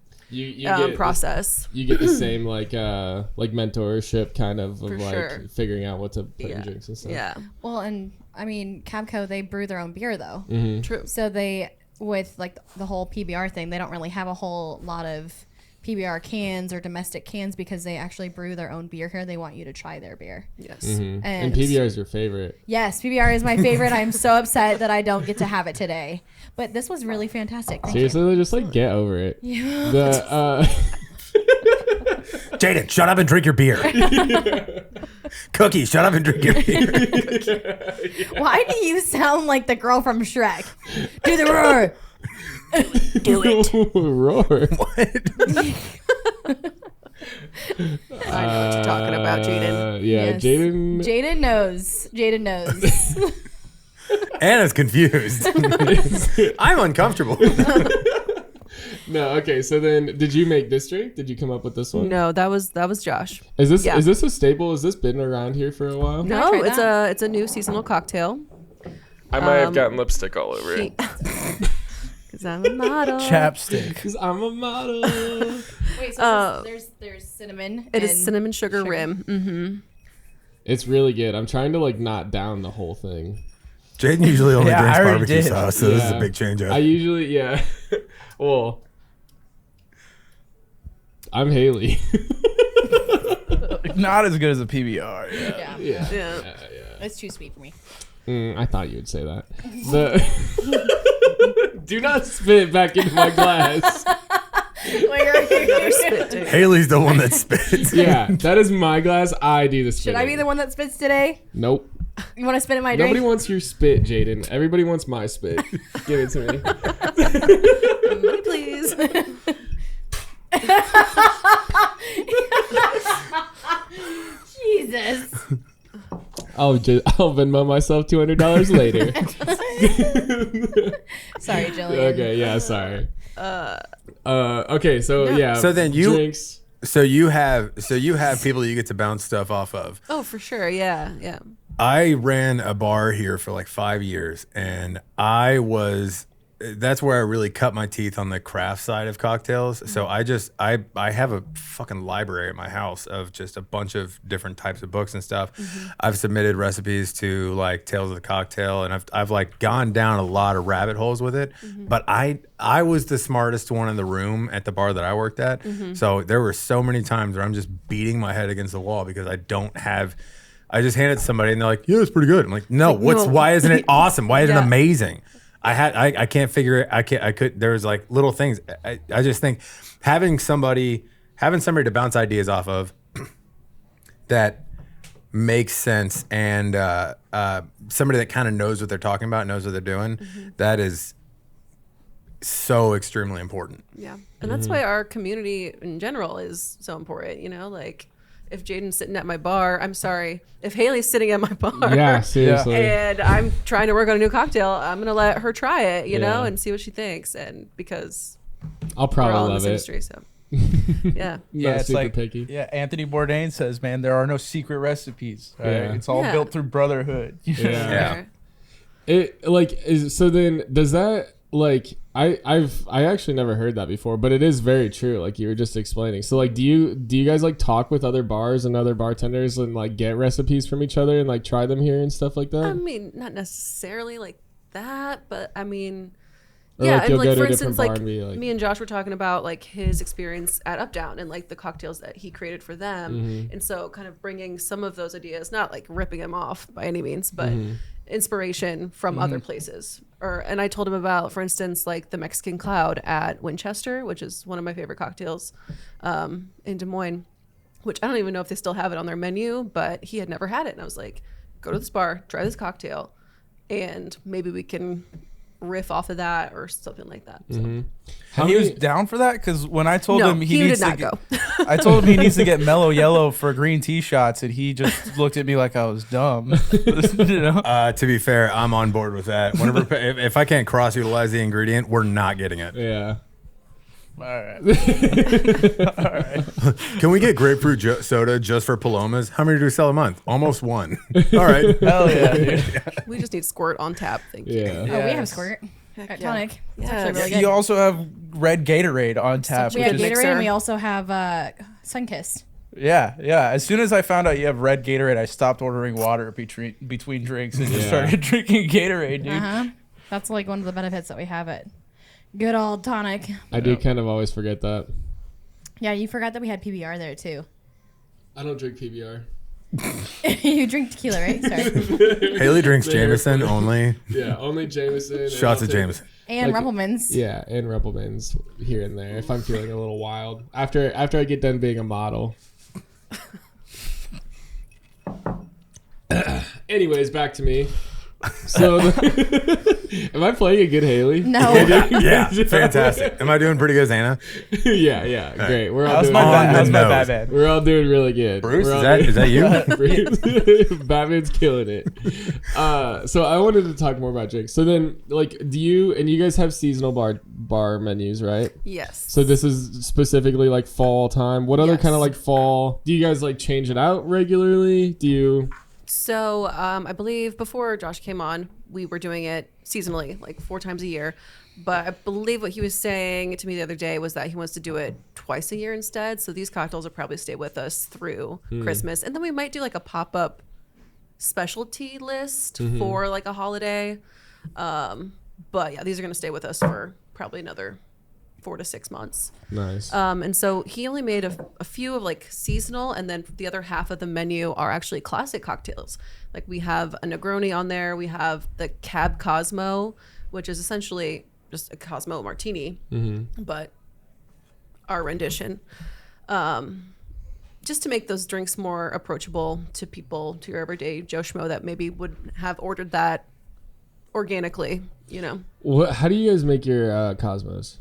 S1: process.
S2: You get the same like mentorship kind of like
S1: sure.
S2: figuring out what to put in drinks and stuff.
S1: Yeah.
S5: Well, and I mean, CabCo, they brew their own beer though.
S2: Mm-hmm.
S1: True.
S5: So they, with like the whole PBR thing, they don't really have a whole lot of PBR cans or domestic cans because they actually brew their own beer here. They want you to try their beer.
S1: Yes.
S2: Mm-hmm. And PBR is your favorite.
S5: Yes, PBR is my favorite. I'm so upset that I don't get to have it today. But this was really fantastic. Thank
S2: Seriously,
S5: you.
S2: just like get over it.
S5: Yeah.
S3: Jaden, shut up and drink your beer. Cookie, shut up and drink your beer.
S5: Why do you sound like the girl from Shrek? Do the roar. Do it.
S2: Roar.
S3: What?
S1: I know what you're talking about, Jaden.
S2: Yeah,
S5: Yes.
S2: Jaden
S5: knows. Jaden knows.
S3: Anna's confused. I'm uncomfortable.
S2: No, okay. So then, did you make this drink? Did you come up with this one?
S1: No, that was Josh.
S2: Is this a staple? Has this been around here for a while?
S1: No,
S5: try that?
S1: it's a new seasonal cocktail.
S2: I might have gotten lipstick all over it.
S1: Because I'm a model.
S4: Chapstick.
S2: Because I'm a model.
S5: Wait, so there's cinnamon.
S1: It is
S5: and
S1: cinnamon sugar rim. Mm-hmm.
S2: It's really good. I'm trying to like not down the whole thing.
S3: Jaden usually only
S4: Yeah,
S3: drinks
S4: I already
S3: barbecue
S4: did.
S3: sauce, so this is a
S2: Yeah.
S3: big change up.
S2: I usually, yeah. Well, I'm Haley.
S4: Not as good as a PBR. Yeah.
S5: Yeah.
S1: Yeah.
S5: It's too sweet for me.
S2: I thought you would say that. Do not spit back into my glass.
S1: Another spit take.
S3: Haley's the one that spits.
S2: Yeah, that is my glass. I do the
S5: Should
S2: spitting.
S5: I be the one that spits today?
S2: Nope.
S5: You want to spit in my drink?
S2: Nobody wants your spit, Jaden. Everybody wants my spit. Give it to me.
S1: Money, please.
S5: Jesus.
S2: I'll Venmo myself $200 later.
S5: Sorry, Jillian.
S2: Okay, yeah, sorry. Okay, so yeah.
S3: So then you-
S2: drinks.
S3: So you have people you get to bounce stuff off of.
S1: Oh, for sure. Yeah. Yeah.
S3: I ran a bar here for like 5 years, and that's where I really cut my teeth on the craft side of cocktails. So I have a fucking library at my house of just a bunch of different types of books and stuff. I've submitted recipes to like Tales of the Cocktail, and I've like gone down a lot of rabbit holes with it. But I was the smartest one in the room at the bar that I worked at. So there were so many times where I'm just beating my head against the wall because I just hand it to somebody and they're like, yeah, it's pretty good. I'm like, no, why isn't it awesome? Why isn't it amazing? I can't figure it. There's like little things. I just think having somebody to bounce ideas off of that makes sense, and somebody that kind of knows what they're talking about, knows what they're doing, that is so extremely important.
S1: Yeah. And that's why our community in general is so important, you know, like if Jaden's sitting at my bar, I'm sorry. If Haley's sitting at my bar
S2: Yeah, seriously.
S1: and I'm trying to work on a new cocktail, I'm going to let her try it, you know,
S2: Yeah.
S1: and see what she thinks. And because
S2: I'll
S1: we're all
S2: probably
S1: in this
S2: love it.
S1: industry, so yeah.
S4: Yeah,
S2: Not
S4: it's
S2: super
S4: like
S2: picky.
S4: yeah. Anthony Bourdain says, "Man, there are no secret recipes. Right?
S2: Yeah.
S4: It's all
S1: Yeah.
S4: built through brotherhood."
S2: Yeah. It like is so then does that like I actually never heard that before, but it is very true, like you were just explaining. So like do you guys like talk with other bars and other bartenders and like get recipes from each other and like try them here and stuff like that?
S1: I mean, not necessarily like that, but I mean,
S2: Or,
S1: yeah,
S2: like,
S1: and
S2: you'll
S1: like
S2: go to
S1: for
S2: a different
S1: instance,
S2: bar
S1: like
S2: and be like-
S1: me and Josh were talking about like his experience at Up Down and like the cocktails that he created for them,
S2: Mm-hmm.
S1: and so kind of bringing some of those ideas, not like ripping them off by any means, but
S2: Mm-hmm.
S1: inspiration from other places. And I told him about, for instance, like the Mexican Cloud at Winchester, which is one of my favorite cocktails in Des Moines, which I don't even know if they still have it on their menu, but he had never had it, and I was like, go to this bar, try this cocktail, and maybe we can riff off of that or something like that. So.
S2: Mm-hmm.
S4: And he was down for that because when I told
S1: No,
S4: him
S1: he
S4: needs
S1: did
S4: to
S1: not
S4: get,
S1: go.
S4: I told him he needs to get mellow yellow for green tea shots, and he just looked at me like I was dumb. You know?
S3: To be fair, I'm on board with that. Whenever if I can't cross utilize the ingredient, we're not getting it.
S2: Yeah.
S4: All right.
S3: Can we get grapefruit soda just for Palomas? How many do we sell a month? Almost one. All right.
S4: Hell yeah, dude.
S1: We just need squirt on tap. Thank you.
S2: Yeah.
S5: Oh, we have
S4: Yes.
S5: squirt
S1: Heck
S5: at
S1: yeah.
S5: Tonic. It's
S1: Yes.
S5: actually really
S4: You
S5: good.
S4: also have red Gatorade on tap.
S5: We
S4: which
S5: have
S4: is-
S5: Gatorade
S1: mixer.
S5: and we also have Sunkist.
S4: Yeah. As soon as I found out you have red Gatorade, I stopped ordering water between drinks and just
S2: Yeah.
S4: started drinking Gatorade, dude.
S5: Uh-huh. That's like one of the benefits that we have at good old Tonic.
S2: I do kind of always forget that.
S5: Yeah, you forgot that we had PBR there too.
S2: I don't drink PBR.
S5: You drink tequila, right? Sorry.
S3: Haley drinks Jameson only.
S2: Yeah, only Jameson. and
S3: Shots
S2: I'll
S3: of
S2: take-
S3: Jameson.
S5: And
S2: Like-
S5: Rumplemans.
S2: Yeah, and Rebelmans here and there if I'm feeling a little wild. After I get done being a model. Anyways, back to me. So, am I playing a good Haley?
S5: No.
S3: Yeah, fantastic. Am I doing pretty good as Anna?
S2: yeah, great. We're all
S4: That's
S2: doing.
S4: my
S3: On
S4: bad.
S3: the
S4: That's my
S3: nose.
S4: bad, man.
S2: We're all doing really good.
S3: Bruce,
S2: We're all
S3: is that you?
S2: Bruce. Batman's killing it. So I wanted to talk more about drinks. So then, like, do you guys have seasonal bar menus, right?
S1: Yes.
S2: So this is specifically like fall time. What other
S1: Yes.
S2: kind of like fall? Do you guys like change it out regularly? Do you?
S1: So I believe before Josh came on, we were doing it seasonally, like 4 times a year. But I believe what he was saying to me the other day was that he wants to do it twice a year instead. So these cocktails will probably stay with us through Christmas. And then we might do like a pop-up specialty list for like a holiday. But yeah, these are going to stay with us for probably another 4 to 6 months.
S2: Nice.
S1: And so he only made a few of like seasonal, and then the other half of the menu are actually classic cocktails. Like we have a Negroni on there. We have the Cab Cosmo, which is essentially just a Cosmo martini, but our rendition. Just to make those drinks more approachable to people, to your everyday Joe Schmo that maybe would have ordered that organically, you know.
S2: How do you guys make your Cosmos?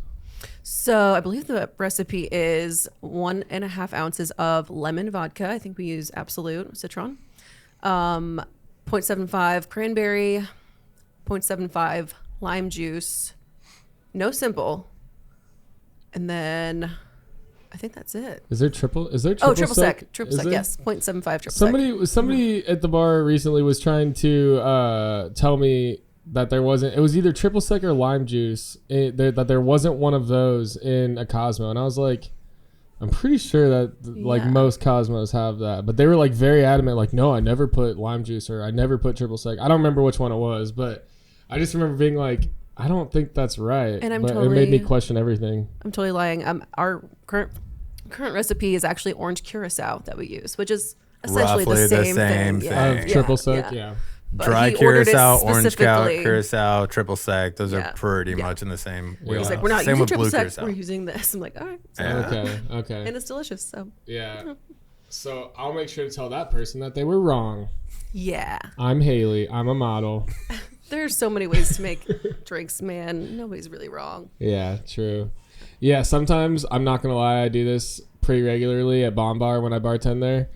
S1: So I believe the recipe is 1.5 ounces of lemon vodka. I think we use Absolute Citron. 0.75 cranberry, 0.75 lime juice, no simple. And then I think that's it.
S2: Is there triple sec?
S1: Triple sec, yes. 0.75 triple sec.
S2: Somebody at the bar recently was trying to tell me that there wasn't, it was either triple sec or lime juice, that there wasn't one of those in a Cosmo. And I was like, I'm pretty sure that like most Cosmos have that, but they were like very adamant, like, no, I never put lime juice or I never put triple sec. I don't remember which one it was, but I just remember being like, I don't think that's right.
S1: And
S2: it made me question everything.
S1: I'm totally lying. Our current recipe is actually orange curacao that we use, which is essentially
S3: Roughly
S1: the same thing.
S2: Of triple sec, yeah.
S1: But
S3: dry
S1: he ordered it
S3: curacao, orange
S1: specifically.
S3: curacao, triple sec. Those are pretty much in the same wheelhouse.
S1: He's like, we're not
S3: Same
S1: using
S3: with
S1: triple
S3: blue
S1: sec.
S3: curacao.
S1: We're using this. I'm like, all right.
S2: Okay.
S1: And it's delicious. So
S2: yeah. So I'll make sure to tell that person that they were wrong.
S1: yeah.
S2: I'm Haley. I'm a model.
S1: There's so many ways to make drinks, man. Nobody's really wrong.
S2: Yeah, true. Yeah, sometimes, I'm not going to lie, I do this pretty regularly at Bomb Bar when I bartend there.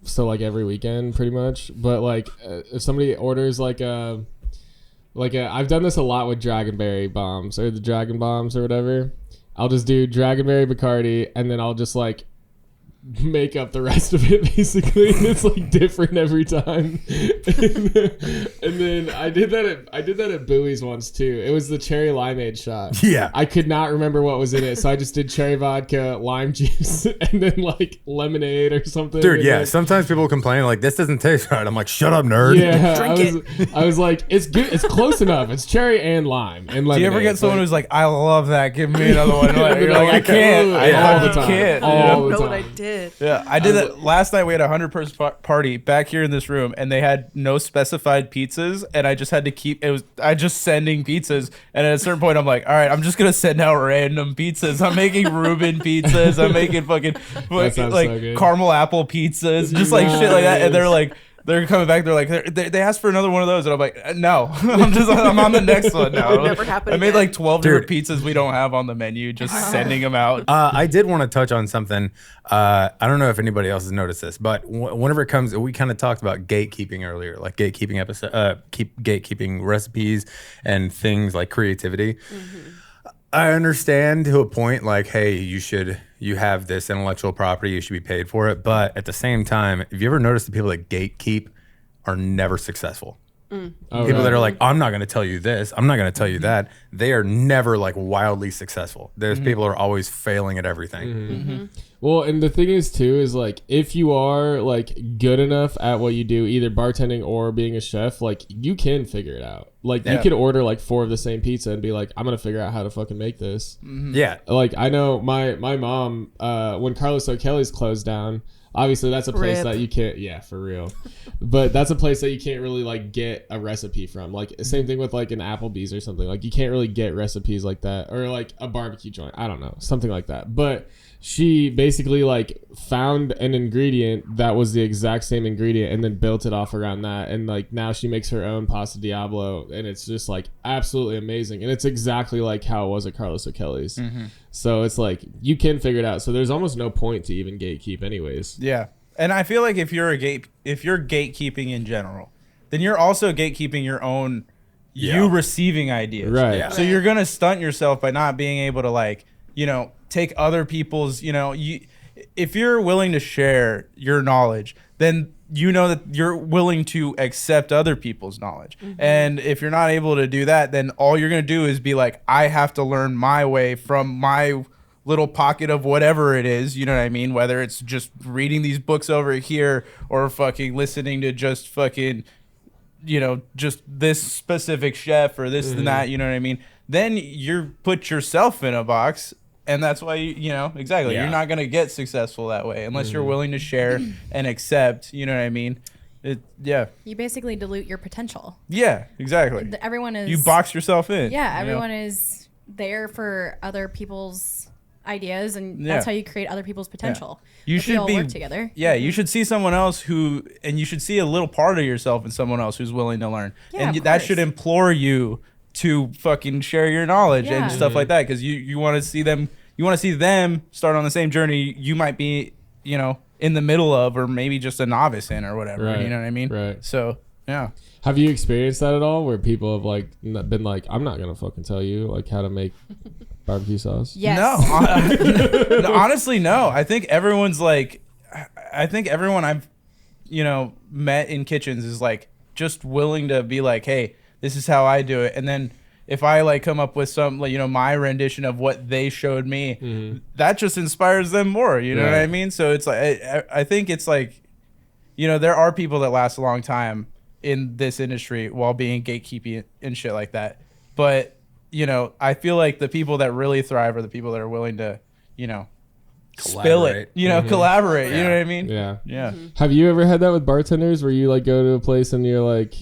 S2: So like every weekend pretty much. But like if somebody orders like a I've done this a lot with Dragonberry bombs or the Dragon bombs or whatever. I'll just do Dragonberry Bacardi and then I'll just like make up the rest of it basically, and it's like different every time. and then I did that at Bowie's once too. It was the cherry limeade shot.
S3: Yeah,
S2: I could not remember what was in it, so I just did cherry vodka, lime juice, and then like lemonade or something.
S3: dude.
S2: And
S3: Yeah,
S2: then,
S3: sometimes people complain like, this doesn't taste right. I'm like, shut up, nerd.
S2: Yeah, I was like, it's good, it's close enough. It's cherry and lime and lemonade.
S4: Do you ever get someone who's like, I love that, give me another one?
S2: Like,
S4: You're like, I can't.
S2: all the time.
S4: Can't.
S2: All
S1: I
S2: the
S1: don't know
S2: time.
S1: what I did.
S4: Yeah, I did that last night. We had a 100-person party back here in this room, and they had no specified pizzas, and I just had to keep. I just sending pizzas, and at a certain point, I'm like, all right, I'm just gonna send out random pizzas. I'm making Reuben pizzas. I'm making fucking like
S2: so good.
S4: caramel apple pizzas, just like shit like that. And they're like. They're coming back. They're like, they asked for another one of those, and I'm like, no, I'm on the next one now.
S1: It would never happen
S4: I made
S1: again.
S4: like 12 different pizzas we don't have on the menu, just sending them out.
S3: I did want to touch on something. I don't know if anybody else has noticed this, but whenever it comes, we kind of talked about gatekeeping earlier, like gatekeeping gatekeeping recipes and things like creativity. Mm-hmm. I understand to a point, like, hey, you have this intellectual property, you should be paid for it. But at the same time, have you ever noticed the people that gatekeep are never successful? People that are like, I'm not going to tell you this, I'm not going to tell you that. They are never like wildly successful. There's people who are always failing at everything.
S2: Well, and the thing is too is like, if you are like good enough at what you do, either bartending or being a chef, like you can figure it out. Like you could order like 4 of the same pizza and be like, I'm gonna figure out how to fucking make this.
S3: Yeah,
S2: like I know my mom, when Carlos O'Kelly's closed down, obviously that's a place that you can't, for real. But that's a place that you can't really like get a recipe from. Like same thing with like an Applebee's or something. Like you can't really get recipes like that, or like a barbecue joint. I don't know, something like that. But she basically like found an ingredient that was the exact same ingredient and then built it off around that. And like now she makes her own pasta Diablo, and it's just like absolutely amazing. And it's exactly like how it was at Carlos O'Kelly's. So it's like you can figure it out. So there's almost no point to even gatekeep anyways.
S4: Yeah. And I feel like if you're gatekeeping in general, then you're also gatekeeping your own you receiving ideas.
S2: Right.
S3: Yeah.
S4: So you're going to stunt yourself by not being able to like, take other people's, if you're willing to share your knowledge, then you know that you're willing to accept other people's knowledge. And if you're not able to do that, then all you're going to do is be like, I have to learn my way from my little pocket of whatever it is, you know what I mean? Whether it's just reading these books over here or fucking listening to just fucking, you know, just this specific chef or this and that, you know what I mean? Then you put yourself in a box. And that's why, you know, exactly.
S3: Yeah.
S4: You're not going to get successful that way unless you're willing to share and accept, you know what I mean?
S5: You basically dilute your potential.
S4: Yeah, exactly.
S5: Everyone is.
S4: You box yourself in.
S5: Yeah,
S4: you know?
S5: everyone is there for other people's ideas, and that's how you create other people's potential.
S4: You
S5: if
S4: should
S5: all work together.
S4: Yeah, you should see someone else and you should see a little part of yourself in someone else who's willing to learn.
S5: Yeah,
S4: and
S5: of
S4: that
S5: course.
S4: should implore you to fucking share your knowledge
S5: Yeah.
S4: and stuff like that, because you want to see them. You want to see them start on the same journey you might be, you know, in the middle of, or maybe just a novice in, or whatever.
S2: Right.
S4: You know what I mean?
S2: Right.
S4: So yeah.
S2: Have you experienced that at all, where people have like been like, I'm not gonna fucking tell you like how to make barbecue sauce?
S5: Yes.
S4: No, honestly, no. I think everyone I've, you know, met in kitchens is like just willing to be like, hey, this is how I do it, and then if I like come up with some, like, you know, my rendition of what they showed me, that just inspires them more. You know what I mean? So it's like, I think it's like, you know, there are people that last a long time in this industry while being gatekeeping and shit like that. But, you know, I feel like the people that really thrive are the people that are willing to, you know, spill it, you know, collaborate. You know what I mean?
S2: Yeah.
S4: Yeah.
S2: Have you ever had that with bartenders where you like go to a place and you're like,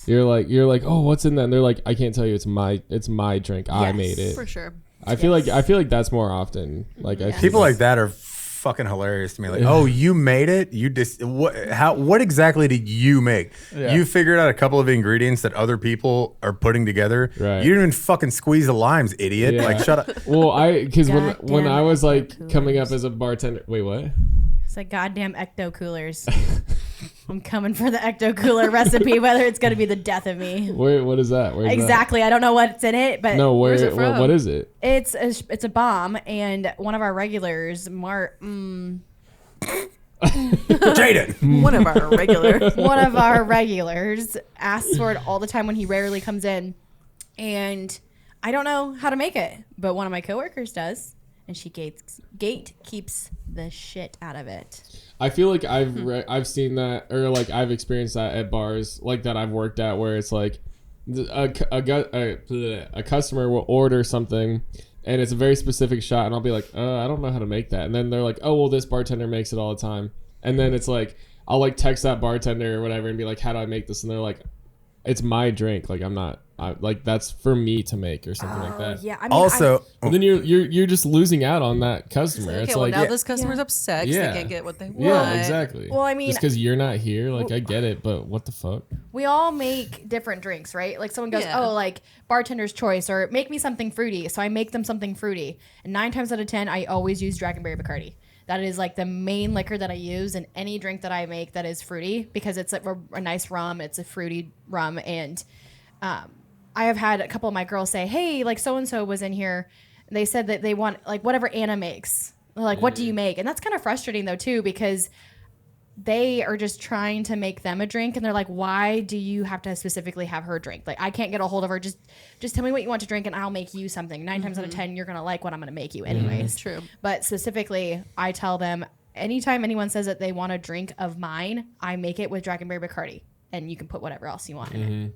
S2: you're like, oh, what's in that? And they're like, I can't tell you. It's my drink. I made it.
S1: For sure.
S2: I feel like that's more often. Like I
S3: People like that are fucking hilarious to me. Like, oh, you made it? You just what exactly did you make?
S4: Yeah.
S3: You figured out a couple of ingredients that other people are putting together.
S2: Right.
S3: You didn't even fucking squeeze the limes, idiot.
S2: Yeah.
S3: Like, shut up.
S2: Well, because when
S5: Goddamn
S2: I was like
S5: ecto
S2: coming up
S5: coolers.
S2: as a bartender, wait, what?
S5: It's like goddamn ecto coolers. I'm coming for the ecto cooler recipe, whether it's going to be the death of me.
S2: Wait, what is that? Where's
S5: Exactly. I don't know what's in it, but
S2: That? No,
S1: Where's it from?
S2: what is it?
S5: it's a bomb, and one of our regulars,
S3: Jaden.
S1: One of our regular.
S5: one of our regulars asks for it all the time when he rarely comes in, and I don't know how to make it, but one of my coworkers does, and she gate keeps the shit out of it.
S2: I feel like I've seen that, or like I've experienced that at bars like that I've worked at, where it's like a customer will order something and it's a very specific shot, and I'll be like, I don't know how to make that, and then they're like, oh well, this bartender makes it all the time, and then it's like I'll like text that bartender or whatever and be like, how do I make this? And they're like, it's my drink, like like that's for me to make or something like that.
S5: Yeah, I mean,
S3: Also,
S2: But then you're just losing out on that customer.
S1: Okay,
S2: it's
S1: well,
S2: like
S1: now this customer's upset because
S2: Yeah.
S1: they can't get what they want.
S2: yeah, exactly.
S5: Well, I mean-
S2: just because you're not here, like I get it, but what the fuck?
S5: we all make different drinks, right? Like someone goes,
S1: Yeah.
S5: oh, like bartender's choice, or make me something fruity. So I make them something fruity. And 9 times out of 10, I always use Dragonberry Bacardi. That is like the main liquor that I use in any drink that I make that is fruity, because it's a nice rum. It's a fruity rum. And I have had a couple of my girls say, hey, like so-and-so was in here. They said that they want like whatever Anna makes. Like, what do you make? And that's kind of frustrating though, too, because they are just trying to make them a drink, and they're like, why do you have to specifically have her drink? Like, I can't get a hold of her. Just tell me what you want to drink and I'll make you something. 9 times out of 10, you're going to like what I'm going to make you anyways.
S1: True.
S5: But specifically, I tell them anytime anyone says that they want a drink of mine, I make it with Dragonberry Bacardi, and you can put whatever else you want in it.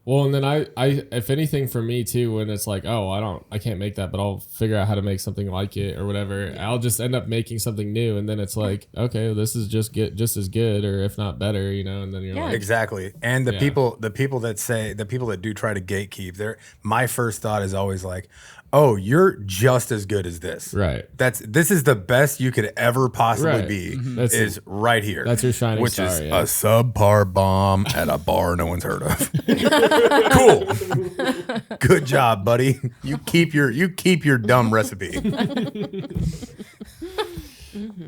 S2: Well, and then I if anything for me too, when it's like, oh, I can't make that, but I'll figure out how to make something like it or whatever. I'll just end up making something new, and then it's like, okay, this is just as good, or if not better, you know. And then you're
S5: Yeah.
S2: like,
S3: Exactly. And the
S2: Yeah.
S3: people that do try to gatekeep, my first thought is always like, oh, you're just as good as this.
S2: right,
S3: This is the best you could ever possibly
S2: Right.
S3: be.
S2: That's-
S3: Is right here.
S2: that's your shining
S3: which
S2: star,
S3: is
S2: yeah.
S3: a subpar bomb at a bar no one's heard of. Cool. Good job, buddy. You keep your dumb recipe.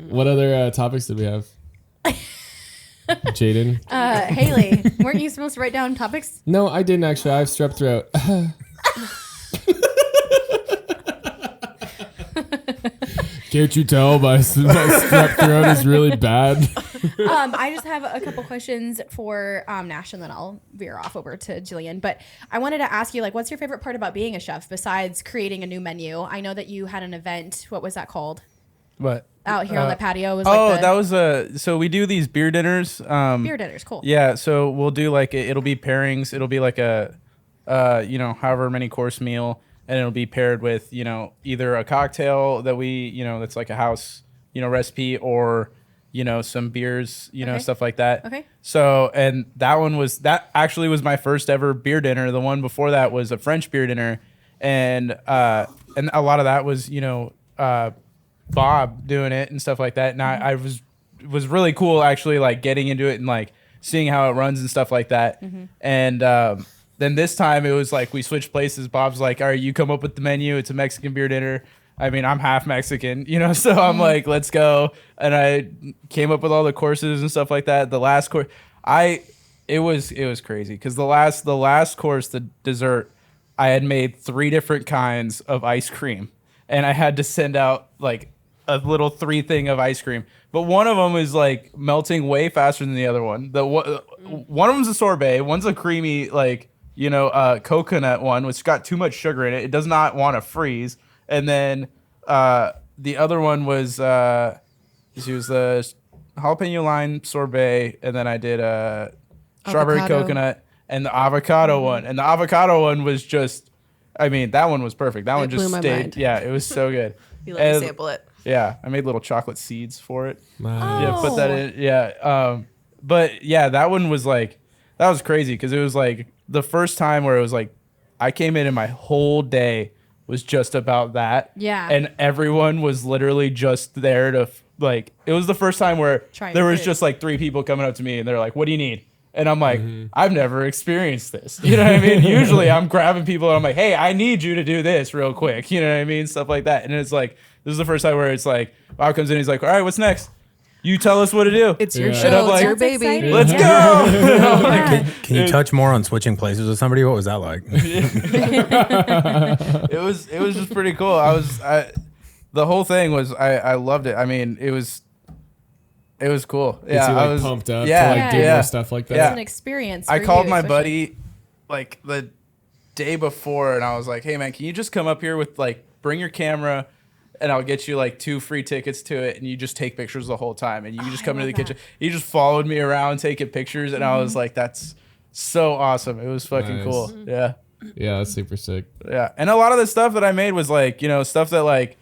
S2: What other topics did we have? Jaden?
S5: Haley, weren't you supposed to write down topics?
S2: No, I didn't actually. I have strep throat. Can't you tell my strep throat is really bad?
S5: I just have a couple questions for Nash, and then I'll veer off over to Jillian. But I wanted to ask you, like, what's your favorite part about being a chef besides creating a new menu? I know that you had an event. What was that called?
S4: What?
S5: Out here on the patio. Was
S4: That was so we do these beer dinners.
S5: beer dinners. Cool.
S4: Yeah, so we'll do like it'll be pairings. It'll be like a, however many course meal, and it'll be paired with either a cocktail that we that's like a house recipe, or some beers,
S5: Okay.
S4: stuff like that.
S5: Okay.
S4: So and that actually was my first ever beer dinner. The one before that was a French beer dinner, and a lot of that was Bob doing it and stuff like that. And I was really cool actually, like getting into it and like seeing how it runs and stuff like that. And then this time it was like we switched places. Bob's like, all right, you come up with the menu. It's a Mexican beer dinner. I mean, I'm half Mexican, so I'm like, let's go. And I came up with all the courses and stuff like that. The last course, it was crazy because the last course, the dessert, I had made 3 different kinds of ice cream, and I had to send out like a little 3 thing of ice cream. But one of them was like melting way faster than the other one. One of them's a sorbet, one's a creamy coconut one, which got too much sugar in it. It does not want to freeze. And then the other one was she was the jalapeno lime sorbet, and then I did strawberry
S5: Avocado.
S4: coconut and the avocado one. And the avocado one was just, I mean, that one was perfect. That one just
S1: blew my
S4: stayed.
S1: mind.
S4: Yeah, it was so good.
S1: You let me
S4: And-
S1: sample it.
S4: Yeah, I made little chocolate seeds for it.
S2: Nice.
S4: Yeah, put that in. Yeah. But yeah, that one was like, that was crazy because it was like the first time where it was like, I came in and my whole day was just about that.
S5: Yeah.
S4: And everyone was literally just there to like, it was the first time where
S5: Try
S4: there
S5: your
S4: was
S5: food.
S4: just like 3 people coming up to me and they're like, what do you need? And I'm like, I've never experienced this. You know what I mean? Usually I'm grabbing people and I'm like, hey, I need you to do this real quick. You know what I mean? Stuff like that. And it's like, this is the first time where it's like, Bob comes in, he's like, all right, what's next? You tell us what to do.
S1: It's your
S2: Yeah.
S1: show.
S4: And I'm
S1: It's
S4: like,
S1: your
S5: That's
S1: baby.
S5: exciting.
S4: Let's
S5: Yeah.
S4: go.
S5: Yeah.
S3: Can you touch more on switching places with somebody? What was that like?
S4: It was just pretty cool. The whole thing was, I loved it. I mean, it was cool.
S2: Gets
S4: Yeah,
S2: you, like,
S4: I was
S2: pumped up
S4: yeah,
S2: to like do
S4: yeah.
S2: more stuff like that.
S4: Yeah.
S5: It's an experience.
S4: I
S5: for
S4: called
S5: you,
S4: my
S5: especially.
S4: buddy like the day before, and I was like, hey man, can you just come up here with like, bring your camera, and I'll get you like 2 free tickets to it, and you just take pictures the whole time, and you can just
S5: I
S4: come into the
S5: love
S4: kitchen. He just followed me around taking pictures, and I was like, that's so awesome. It was fucking
S2: Nice.
S4: cool. Yeah.
S2: Yeah, that's super sick.
S4: Yeah. And a lot of the stuff that I made was like, stuff that like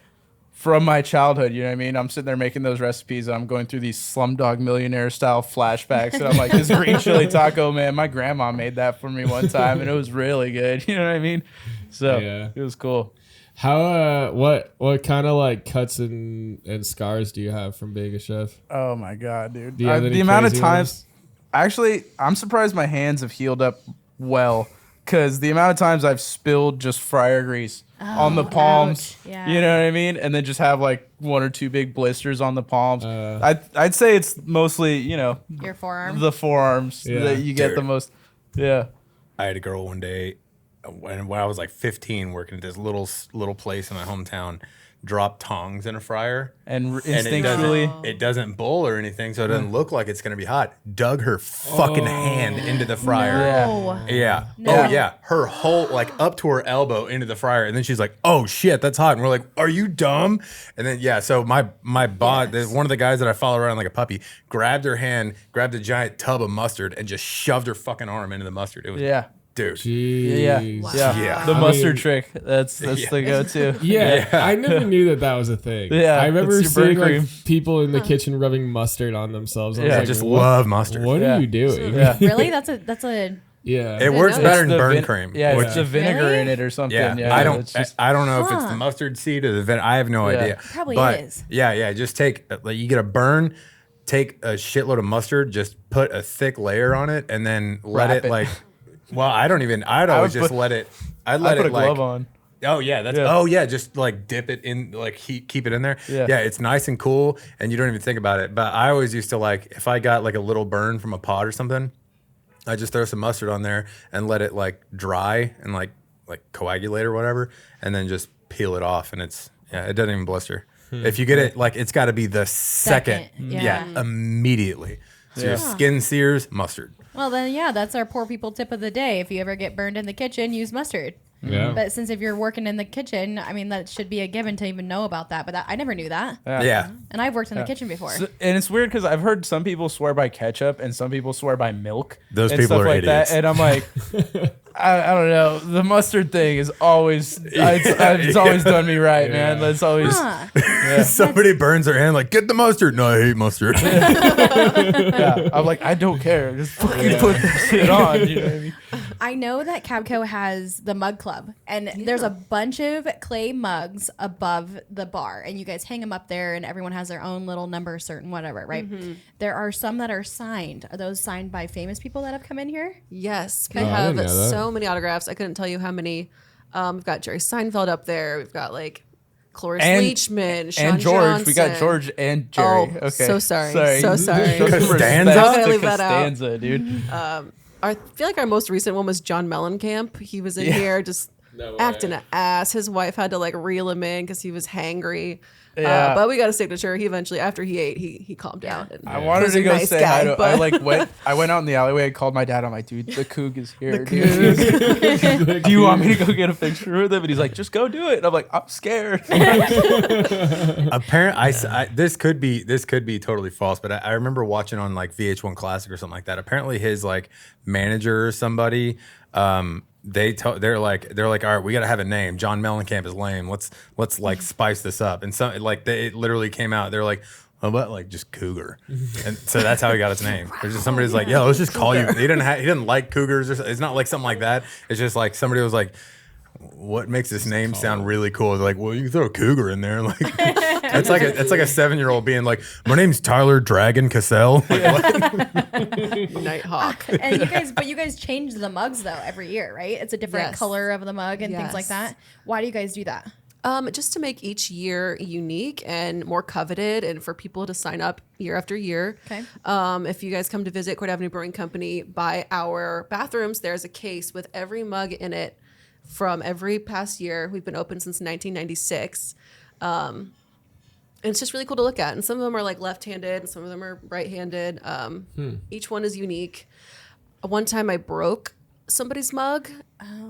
S4: from my childhood, you know what I mean? I'm sitting there making those recipes and I'm going through these Slumdog Millionaire style flashbacks. And I'm like, this green chili taco, man, my grandma made that for me one time and it was really good. You know what I mean? So
S2: Yeah.
S4: it was cool.
S2: How what kind of like cuts and scars do you have from being a chef?
S4: Oh my God, dude.
S2: Do you have any
S4: The amount of
S2: crazy
S4: times,
S2: ones?
S4: actually, I'm surprised my hands have healed up well. Because the amount of times I've spilled just fryer grease on the palms,
S5: ouch. Yeah.
S4: you know what I mean? And then just have like 1 or 2 big blisters on the palms. I'd say it's mostly,
S5: Your forearm.
S4: the forearms
S2: Yeah.
S4: that you get the
S3: Dude.
S4: most. Yeah.
S3: I had a girl one day when I was like 15 working at this little place in my hometown, drop tongs in a fryer.
S4: And
S3: And
S4: instinctually,
S3: it doesn't boil or anything, so it doesn't look like it's gonna be hot. Dug her fucking hand into the fryer.
S5: No.
S3: Yeah.
S5: No.
S3: Oh yeah. Her whole like up to her elbow into the fryer, and then she's like, "Oh shit, that's hot." And we're like, "Are you dumb?" And then yeah, so my bod,
S5: Yes.
S3: one of the guys that I follow around like a puppy, grabbed her hand, grabbed a giant tub of mustard, and just shoved her fucking arm into the mustard. It was
S4: yeah.
S3: dude.
S4: Yeah.
S2: Jeez.
S4: Yeah.
S3: Yeah.
S4: The
S2: I
S4: mustard
S2: mean-
S4: trick. That's
S3: Yeah.
S4: the go-to.
S2: Yeah, I never knew that was a thing.
S4: Yeah,
S2: I remember
S4: it's your
S2: seeing
S4: burn
S2: like people in the kitchen rubbing mustard on themselves. I was
S4: Yeah,
S3: I
S2: like,
S3: just
S2: what,
S3: love mustard.
S2: What
S4: Yeah.
S2: are you doing?
S4: Yeah.
S5: Really? That's a.
S2: Yeah.
S3: It works
S1: know.
S3: better
S4: It's
S3: than
S4: the
S3: burn
S4: vin-
S3: cream.
S4: Yeah,
S3: which-
S4: it's the vinegar
S5: Really?
S4: in it or something.
S3: Yeah,
S4: Yeah,
S3: I don't.
S4: it's just-
S3: I don't know if it's
S5: Huh.
S3: the mustard seed or the vin. I have no
S4: Yeah.
S3: idea.
S5: Probably
S3: but
S5: is.
S3: Yeah. Just take like you get a burn, take a shitload of mustard, just put a thick layer on it, and then let
S4: Wrap
S3: it
S4: it.
S3: like. Well, I don't even. I'd always
S4: would
S3: just
S4: put-
S3: let it. I'd
S4: I
S3: let
S4: put
S3: it
S4: a
S3: like.
S4: glove on.
S3: Oh yeah, that's.
S4: Yeah.
S3: Oh yeah, just like dip it in, like keep it in there.
S4: Yeah.
S3: It's nice and cool, and you don't even think about it. But I always used to like if I got like a little burn from a pot or something, I just throw some mustard on there and let it like dry and like coagulate or whatever, and then just peel it off, and it doesn't even blister. If you get it, like it's got to be the second.
S5: Yeah.
S3: Immediately. So your
S4: Yeah.
S3: skin sears, mustard.
S5: Well, then, yeah, that's our poor people tip of the day. If you ever get burned in the kitchen, use mustard.
S2: Yeah.
S5: But since if you're working in the kitchen, I mean, that should be a given to even know about that. But I never knew that.
S3: Yeah.
S5: And I've worked in the kitchen before.
S4: And it's weird because I've heard some people swear by ketchup and some people swear by milk.
S3: Those
S4: and
S3: people
S4: stuff
S3: are
S4: like
S3: idiots.
S4: That. And I'm like, I don't know. The mustard thing is always it's always done me right, man. That's always
S5: Huh.
S3: Somebody burns their hand like, get the mustard. No, I hate mustard.
S4: yeah. I'm like, I don't care. Just fucking put that shit on. You know what I mean?
S5: I know that CabCo has the mug club, and there's a bunch of clay mugs above the bar, and you guys hang them up there, and everyone has their own little number, certain whatever, right? There are some that are signed. Are those signed by famous people that have come in here?
S1: Yes, we
S2: Oh, I
S1: have
S2: didn't know that.
S1: so many autographs. I couldn't tell you how many. We've got Jerry Seinfeld up there. We've got like Cloris
S4: And-
S1: Leachman, Sean
S4: And George.
S1: Johnson.
S4: We got George and Jerry.
S1: Oh,
S4: okay.
S1: so sorry. So sorry.
S4: Show some
S3: Costanza?
S4: respect
S1: I'm gonna
S4: to
S1: leave that out.
S4: Costanza, dude.
S1: I feel like our most recent one was John Mellencamp. He was in
S4: Yeah.
S1: here just
S2: No way.
S1: acting an ass. His wife had to like reel him in because he was hangry.
S4: Yeah.
S1: But we got a signature. He eventually, after he ate, he calmed down. And
S4: I wanted
S1: was
S4: to
S1: a
S4: go
S1: nice
S4: say
S1: guy,
S4: hi to.
S1: but-
S4: I went out in the alleyway. I called my dad. I'm like, dude, the Coog is here. Dude. Do you want me to go get a picture with him? And he's like, just go do it. And I'm like, I'm scared.
S3: Apparently, this could be totally false, but I remember watching on like VH1 Classic or something like that. Apparently, his like manager or somebody, they're like, all right, we got to have a name. John Mellencamp is lame. Let's like spice this up. And so like it literally came out. They're like, how about like just Cougar? And so that's how he got his name. There's just somebody's like, yo, let's just call you. He didn't like Cougars. It's not like something like that. It's just like somebody was like, what makes this name sound really cool? They're like, well, you can throw a cougar in there. Like, it's like a 7-year-old being like, my name's Tyler Dragon Cassell. Like, what?
S1: Nighthawk.
S5: And you guys change the mugs though every year, right? It's a different
S1: Yes.
S5: color of the mug and things like
S1: Yes.
S5: that. Why do you guys do that?
S1: Just to make each year unique and more coveted, and for people to sign up year after year.
S5: Okay.
S1: If you guys come to visit Court Avenue Brewing Company, by our bathrooms, there's a case with every mug in it from every past year. We've been open since 1996. And it's just really cool to look at. And some of them are like left-handed, and some of them are right-handed. Each one is unique. One time I broke somebody's mug,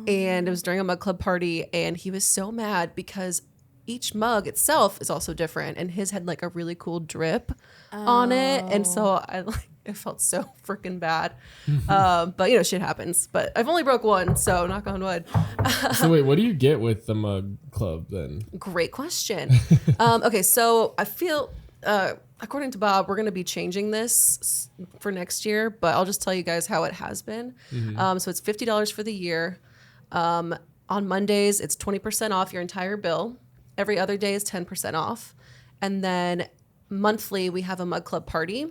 S1: and it was during a mug club party, and he was so mad because each mug itself is also different, and his had like a really cool drip on it, and so it felt so freaking bad. But you know, shit happens. But I've only broke one, so knock on wood.
S2: So wait, what do you get with the mug club then?
S1: Great question. Okay, so I feel, according to Bob, we're going to be changing this for next year, but I'll just tell you guys how it has been. So it's $50 for the year. On Mondays, it's 20% off your entire bill. Every other day is 10% off. And then monthly, we have a mug club party,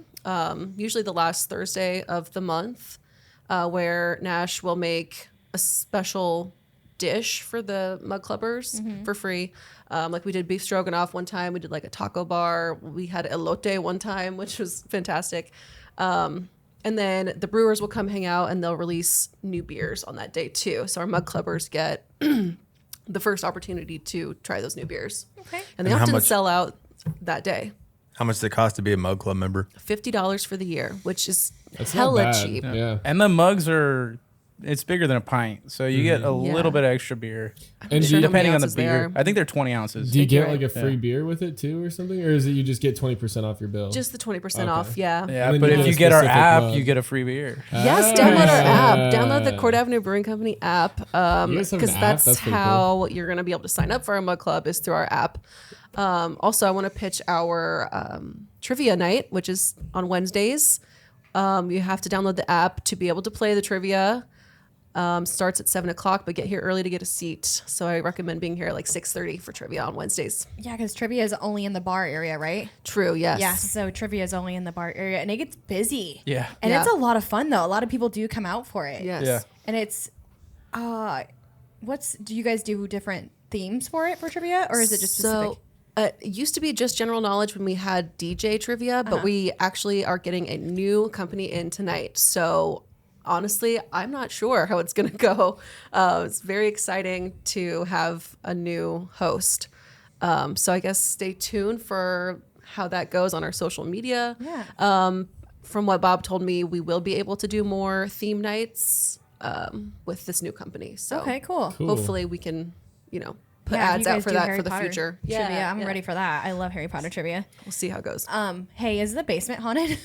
S1: usually the last Thursday of the month, where Nash will make a special dish for the mug clubbers for free. Like we did beef stroganoff one time. We did like a taco bar. We had elote one time, which was fantastic. And then the brewers will come hang out, and they'll release new beers on that day too. So our mug clubbers get the first opportunity to try those new beers.
S5: Okay.
S1: And they
S3: And how
S1: often
S3: much-
S1: sell out that day.
S3: How much does it cost to be a Mug Club member?
S1: $50 for the year, which is
S2: That's not
S1: hella
S2: bad.
S1: cheap.
S2: Yeah.
S4: And the mugs it's bigger than a pint. So you get a little bit of extra beer.
S2: And
S1: Sure
S2: do you,
S1: how many
S4: Depending on the
S1: ounces they
S4: beer.
S1: are.
S4: I think they're 20 ounces.
S2: do you get
S1: Right.
S2: like a free beer with it too or something? Or is it you just get 20% off your bill?
S1: Just the 20%
S2: Okay.
S1: off, yeah.
S4: Yeah,
S2: And then
S4: but
S2: you
S4: if
S2: get a
S4: you get our
S2: specific
S4: app,
S2: mug.
S4: you get a free beer.
S1: Yes, download our app.
S2: Ah.
S1: Download the Court Avenue Brewing Company app.
S2: You guys have an
S1: Because
S2: app?
S1: that's
S2: That's pretty
S1: how you're going to be able to sign up for our mug club is through our app. Also, I want to pitch our trivia night, which is on Wednesdays. You have to download the app to be able to play the trivia. Starts at 7:00, but get here early to get a seat. So I recommend being here at like 6:30 for trivia on Wednesdays.
S5: Yeah, because trivia is only in the bar area, right?
S1: True, yes.
S5: Yeah, so trivia is only in the bar area, and it gets busy.
S4: Yeah.
S5: And
S1: Yeah.
S5: it's a lot of fun, though. A lot of people do come out for it.
S1: Yes.
S4: Yeah.
S5: And it's, do you guys do different themes for it for trivia, or is it just specific?
S1: So it used to be just general knowledge when we had DJ trivia, but we actually are getting a new company in tonight. So honestly, I'm not sure how it's going to go. It's very exciting to have a new host. So I guess stay tuned for how that goes on our social media.
S5: Yeah.
S1: From what Bob told me, we will be able to do more theme nights with this new company. So
S5: Okay, cool.
S1: hopefully we can, put
S5: Yeah, if
S1: ads
S5: you
S1: out
S5: guys
S1: for
S5: do
S1: that
S5: Harry
S1: for the
S5: Potter
S1: future.
S5: Trivia. I'm ready for that. I love Harry Potter trivia.
S1: We'll see how it goes.
S5: Hey, is the basement haunted?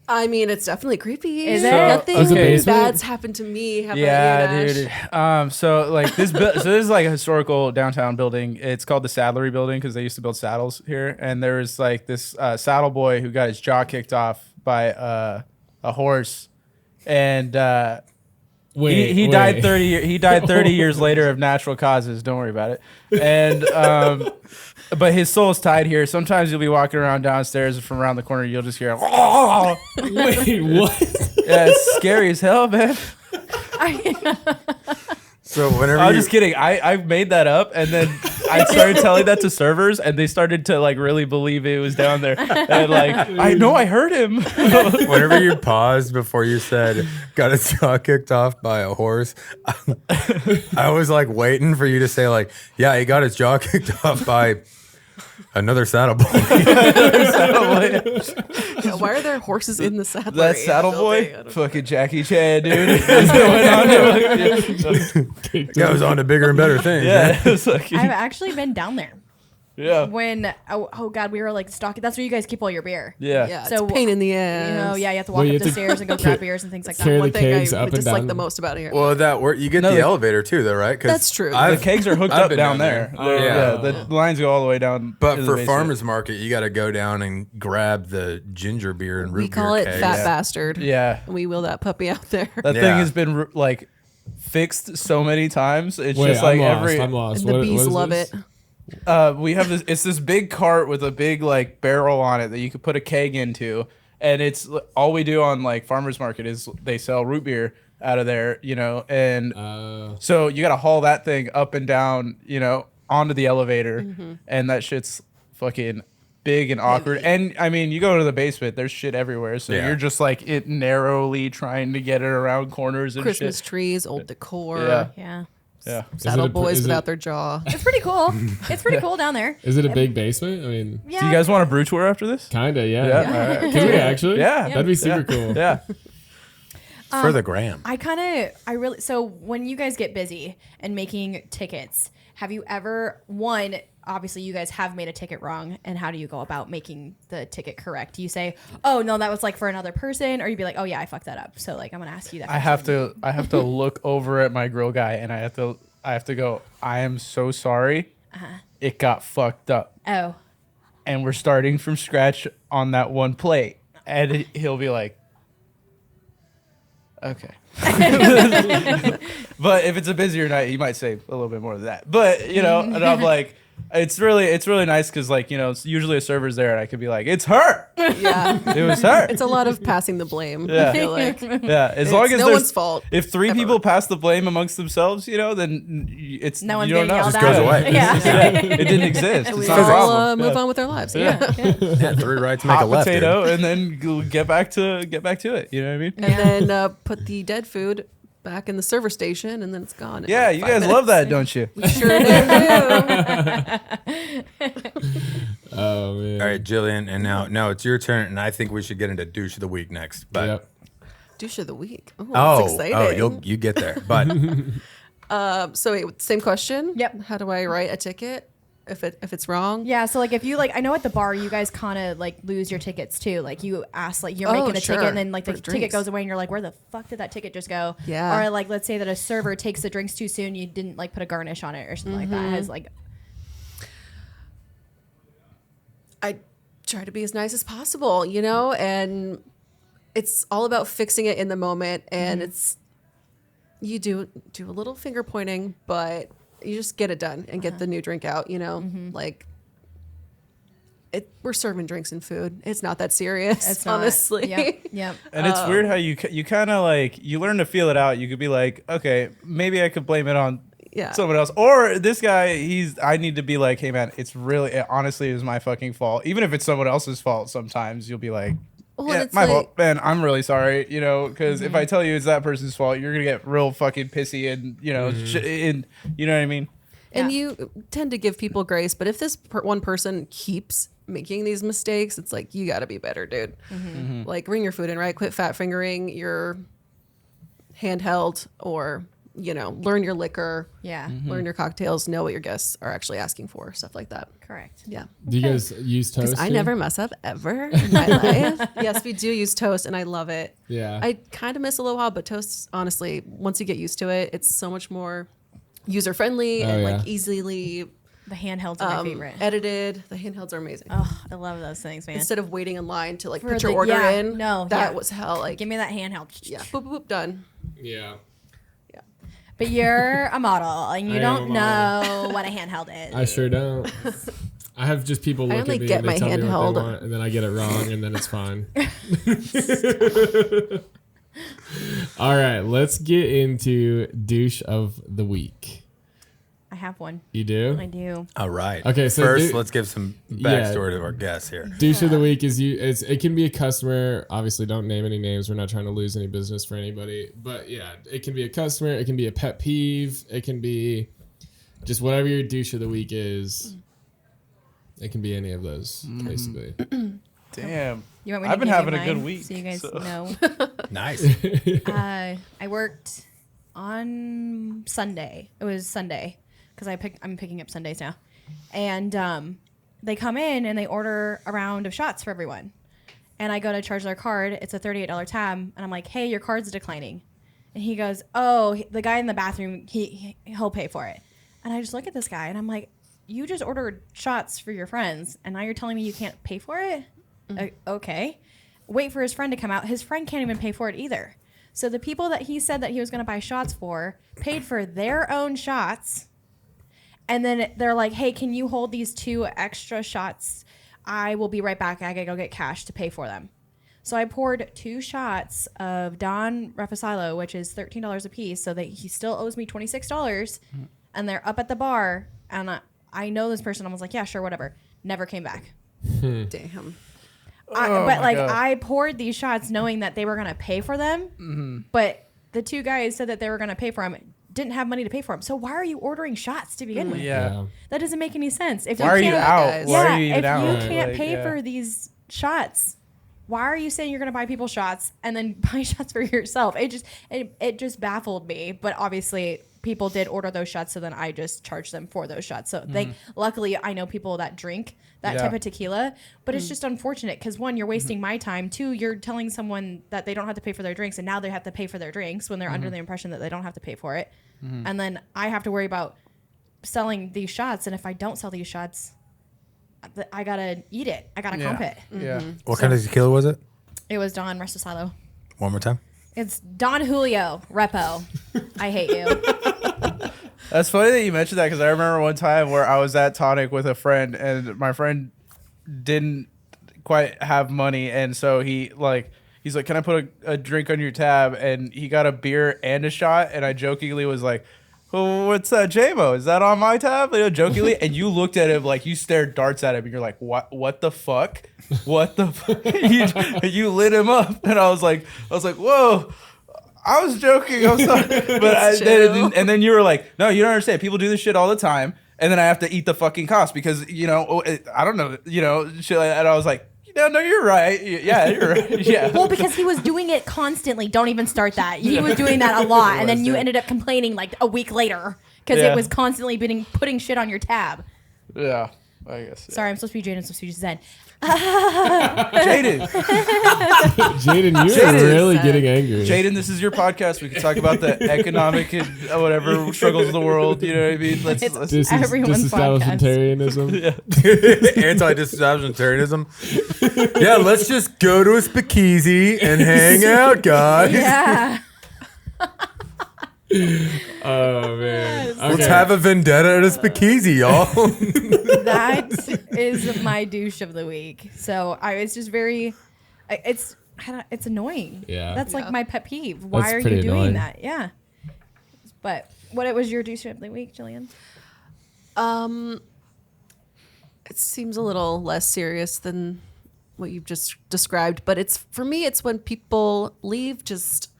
S1: I mean, it's definitely creepy.
S5: Is it?
S1: Nothing
S2: Is the basement?
S1: bad's happened to me. Have
S4: Yeah,
S1: you, Nash?
S4: dude. So like this, so this is like a historical downtown building. It's called the Saddlery Building because they used to build saddles here. And there was like this saddle boy who got his jaw kicked off by a horse, and he died 30 years later of natural causes. Don't worry about it. And but his soul's tied here. Sometimes you'll be walking around downstairs, and from around the corner you'll just hear.
S2: Wait, what?
S4: Yeah, it's scary as hell, man.
S3: So whenever
S4: I'm
S3: you,
S4: just kidding. I made that up, and then I started telling that to servers, and they started to like really believe it was down there. And like, I know I heard him.
S3: whenever you paused before you said got his jaw kicked off by a horse, I was like waiting for you to say like, yeah, he got his jaw kicked off by another saddle boy.
S1: Yeah, why are there horses in the saddle?
S4: That saddle boy, fucking Jackie Chan, dude. What's going on?
S3: Goes on to bigger and better things.
S4: Yeah, it's like,
S5: I've actually been down there
S4: yeah,
S5: when oh god, we were like stalking. That's where you guys keep all your beer.
S4: yeah.
S1: Yeah,
S5: So,
S1: it's a pain in the ass.
S5: Yeah, you have to walk
S2: Well, you
S5: up
S2: have
S5: the
S2: to
S5: stairs and go grab beers and things like
S2: carry
S5: that.
S1: One
S2: the
S1: thing
S2: kegs
S1: I
S2: up and
S1: dislike
S2: down.
S1: the most about here.
S3: Well, you get
S4: No,
S3: the
S4: the-
S3: elevator too, though, right? 'Cause
S1: That's true.
S4: The kegs are hooked
S3: I've
S4: up
S3: been
S4: down
S3: down
S4: there.
S3: there.
S4: Yeah,
S3: Oh.
S4: the lines go all the way down.
S3: But
S4: to the
S3: for
S4: basement.
S3: farmers market, you got to go down and grab the ginger beer and root
S1: We call
S3: beer
S1: it
S3: kegs.
S1: Fat Bastard.
S4: Yeah,
S1: And we wheel that puppy out there.
S4: that
S3: Yeah.
S4: thing has been like fixed so many times. It's
S2: Wait,
S4: just like
S2: I'm lost.
S1: And the
S2: What
S1: bees
S2: is
S1: love
S2: this?
S1: it.
S4: we have this. It's this big cart with a big like barrel on it that you could put a keg into, and it's all we do on like farmers market is they sell root beer out of there, and so you got to haul that thing up and down, onto the elevator, and that shit's fucking big and awkward. And I mean, you go to the basement, there's shit everywhere, so
S3: Yeah.
S4: you're just like it narrowly trying to get it around corners and
S1: Christmas
S4: shit.
S1: trees, old decor.
S4: Yeah.
S5: Yeah,
S4: Yeah.
S1: Saddle
S2: Is it a-
S1: boys
S2: is it-
S1: without their jaw.
S5: it's pretty cool. It's pretty cool down there.
S2: Is it a big basement? I mean,
S5: Yeah.
S4: Do you guys want a brew tour after this?
S2: kinda, yeah.
S4: Yeah. All right.
S2: Can we actually?
S4: Yeah.
S2: That'd be super cool.
S4: Yeah.
S3: For the gram.
S5: So when you guys get busy and making tickets, have you ever, obviously you guys have made a ticket wrong, and how do you go about making the ticket correct? Do you say, oh no, that was like for another person, or you'd be like, oh yeah, I fucked that up, so like I'm gonna ask you that.
S4: I have to look over at my grill guy, and I have to go, I am so sorry. It got fucked up,
S5: Oh,
S4: and we're starting from scratch on that one plate. And he'll be like, okay. But if it's a busier night, he might say a little bit more than that. But and I'm like, it's really nice because it's usually a server's there, and I could be like, it's her.
S1: Yeah.
S4: It was her.
S1: It's a lot of passing the blame.
S4: Yeah.
S1: I feel like.
S4: Yeah, as long as
S1: no
S4: there's
S1: one's fault.
S4: If three
S1: ever.
S4: people pass the blame amongst themselves, then it's
S5: no one's
S4: you don't
S5: getting
S4: know.
S5: yelled
S3: Just
S5: at.
S3: goes away.
S5: Yeah.
S4: It didn't exist.
S1: And we
S4: It's not a
S1: all
S4: problem.
S1: move
S4: Yeah.
S1: on with our lives.
S4: Yeah.
S3: Yeah, 3 rights make a
S4: Hot
S3: left.
S4: potato,
S3: dude.
S4: and then get back to it. You know what I mean?
S1: And then put the dead food back in the server station, and then it's gone. in
S4: Yeah,
S1: like
S4: you
S1: 5
S4: guys
S1: minutes.
S4: love that, don't you?
S1: Sure do.
S2: Oh man.
S3: All right, Jillian, and now it's your turn, and I think we should get into douche of the week next. But
S2: Yep.
S1: Douche of the week. Oh,
S3: oh,
S1: that's exciting.
S3: you get there. But
S1: So wait, same question.
S5: Yep.
S1: How do I write a ticket if it's wrong?
S5: Yeah, so like if you I know at the bar you guys kind of like lose your tickets too. Like you ask, like you're
S1: Oh,
S5: making a
S1: sure.
S5: ticket, and then like the
S1: For
S5: ticket
S1: drinks.
S5: goes away, and you're like, where the fuck did that ticket just go?
S1: Yeah.
S5: Or like let's say that a server takes the drinks too soon, you didn't like put a garnish on it or something like that. It has like
S1: I try to be as nice as possible, and it's all about fixing it in the moment, and it's you do a little finger pointing, but you just get it done and get the new drink out, like we're serving drinks and food. It's not that serious,
S5: it's not.
S1: honestly.
S5: Yep.
S4: And it's weird how you kind of like you learn to feel it out. You could be like, okay, maybe I could blame it on
S1: Yeah.
S4: someone else, or this guy. I need to be like, hey man, it honestly is my fucking fault. Even if it's someone else's fault, sometimes you'll be like,
S1: Well,
S4: yeah,
S1: it's
S4: my
S1: like-
S4: fault, man. I'm really sorry, because if I tell you it's that person's fault, you're gonna get real fucking pissy and and you know what I mean.
S1: And
S5: Yeah.
S1: you tend to give people grace, but if this one person keeps making these mistakes, it's like, you got to be better, dude. Like, bring your food in, right? Quit fat fingering your handheld, or, learn your liquor,
S5: Yeah.
S1: learn your cocktails, know what your guests are actually asking for, stuff like that.
S5: Correct.
S1: Yeah.
S2: Do you guys use toast?
S1: Because I
S2: too?
S1: never mess up ever in my life. Yes, we do use toast, and I love it.
S2: Yeah.
S1: I kind of miss a little while, but toast, honestly, once you get used to it, it's so much more user friendly and
S2: yeah.
S1: like easily
S5: The handhelds are my favorite.
S1: edited. The handhelds are amazing.
S5: Oh, I love those things, man.
S1: Instead of waiting in line to like
S5: For
S1: put your
S5: the-
S1: order
S5: yeah,
S1: in,
S5: no,
S1: that
S5: yeah.
S1: was hell. Like,
S5: Give me that handheld.
S1: yeah, boop, boop, boop, done.
S2: Yeah.
S1: Yeah.
S5: But you're a model and you
S2: I am
S5: don't
S2: a
S5: know what a handheld is.
S2: I sure don't. I have just people
S1: I
S2: look
S1: only
S2: at me
S1: get
S2: and they
S1: my
S2: tell me what
S1: handheld.
S2: they want, and then I get it wrong, and then it's fine. All right, let's get into douche of the week.
S5: I have one.
S2: You do?
S5: I do.
S3: All right.
S2: Okay, so
S3: first,
S2: do-
S3: let's give some
S2: Yeah.
S3: backstory to our guests here.
S2: Douche of the week is it can be a customer. Obviously, don't name any names. We're not trying to lose any business for anybody. But yeah, it can be a customer. It can be a pet peeve. It can be just whatever your douche of the week is. It can be any of those, basically.
S4: Damn.
S5: You want me to
S4: I've been
S5: give you
S4: having a
S5: mine
S4: good week.
S5: so you guys
S4: so-
S5: know.
S3: Nice.
S5: I worked on Sunday. It was Sunday because I'm picking up Sundays now, and they come in and they order a round of shots for everyone, and I go to charge their card. It's a $38 tab, and I'm like, "Hey, your card's declining," and he goes, "Oh, the guy in the bathroom, he'll pay for it," and I just look at this guy and I'm like, "You just ordered shots for your friends, and now you're telling me you can't pay for it?" Okay. Wait for his friend to come out. His friend can't even pay for it either. So the people that he said that he was going to buy shots for paid for their own shots. And then they're like, "Hey, can you hold these 2 extra shots? I will be right back. I got to go get cash to pay for them." So I poured 2 shots of Don Refosilo, which is $13 a piece. So that he still owes me $26. And they're up at the bar. And I know this person. I was like, "Yeah, sure, whatever." Never came back.
S1: Damn.
S4: Oh
S5: But
S4: my
S5: like
S4: God.
S5: I poured these shots knowing that they were gonna pay for them, but the 2 guys said that they were gonna pay for them, didn't have money to pay for them. So why are you ordering shots to begin with?
S4: Yeah.
S5: That doesn't make any sense. If
S4: Why are you
S5: can't-
S4: out?
S1: guys.
S4: Why
S5: Yeah,
S4: are you even
S5: if
S4: out?
S5: you can't
S4: Like,
S5: pay
S4: yeah.
S5: for these shots, why are you saying you're gonna buy people shots and then buy shots for yourself? It just baffled me. But obviously, people did order those shots, so then I just charged them for those shots. So luckily, I know people that drink that
S4: Yeah.
S5: type of tequila, but it's just unfortunate because 1, you're wasting my time. 2, you're telling someone that they don't have to pay for their drinks, and now they have to pay for their drinks when they're under the impression that they don't have to pay for it. And then I have to worry about selling these shots, and if I don't sell these shots, I gotta eat it. I gotta comp it.
S4: Yeah.
S3: What kind of tequila was it?
S5: It was Don Restosilo.
S3: One more time.
S5: It's Don Julio Repo. I hate you.
S4: That's funny that you mentioned that because I remember one time where I was at Tonic with a friend and my friend didn't quite have money, and so he's like, "Can I put a drink on your tab?" And he got a beer and a shot, and I jokingly was like, "Oh, what's that, J-Mo? Is that on my tab?" Jokingly, and you looked at him like you stared darts at him, and you're like, "What? What the fuck? What the fuck?" you lit him up, and I was like, "Whoa." I was joking. I'm sorry, but and then you were like, "No, you don't understand. People do this shit all the time, and then I have to eat the fucking cost because I don't know, shit." And I was like, "No, you're right. Yeah, you're right. Yeah."
S5: Well, because he was doing it constantly. Don't even start that. He was doing that a lot, and then you ended up complaining like a week later because
S4: Yeah.
S5: it was constantly putting shit on your tab.
S4: Yeah, I guess.
S5: Sorry, I'm supposed to be Jade. I'm supposed to be Zen.
S4: Jaden,
S2: Jaden, you're
S4: Jaden.
S2: really getting angry.
S4: Jaden, this is your podcast. We can talk about the economic and whatever struggles of the world. You know what I mean? Let's
S5: It's-
S2: This is
S5: Everyone's
S2: disestablishmentarianism.
S3: Anti-disestablishmentarianism. Yeah, let's just go to a speakeasy and hang out, guys.
S5: Yeah.
S2: Oh man.
S3: Let's
S2: Okay.
S3: have a vendetta at a speakeasy, y'all.
S5: That is my douche of the week. So it's just very, it's annoying.
S2: Yeah.
S5: That's
S1: Yeah.
S5: like my pet peeve. Why
S2: That's
S5: are
S2: pretty
S5: you doing
S2: annoying.
S5: that? Yeah. But what was your douche of the week, Jillian?
S1: It seems a little less serious than what you've just described, but for me, it's when people leave just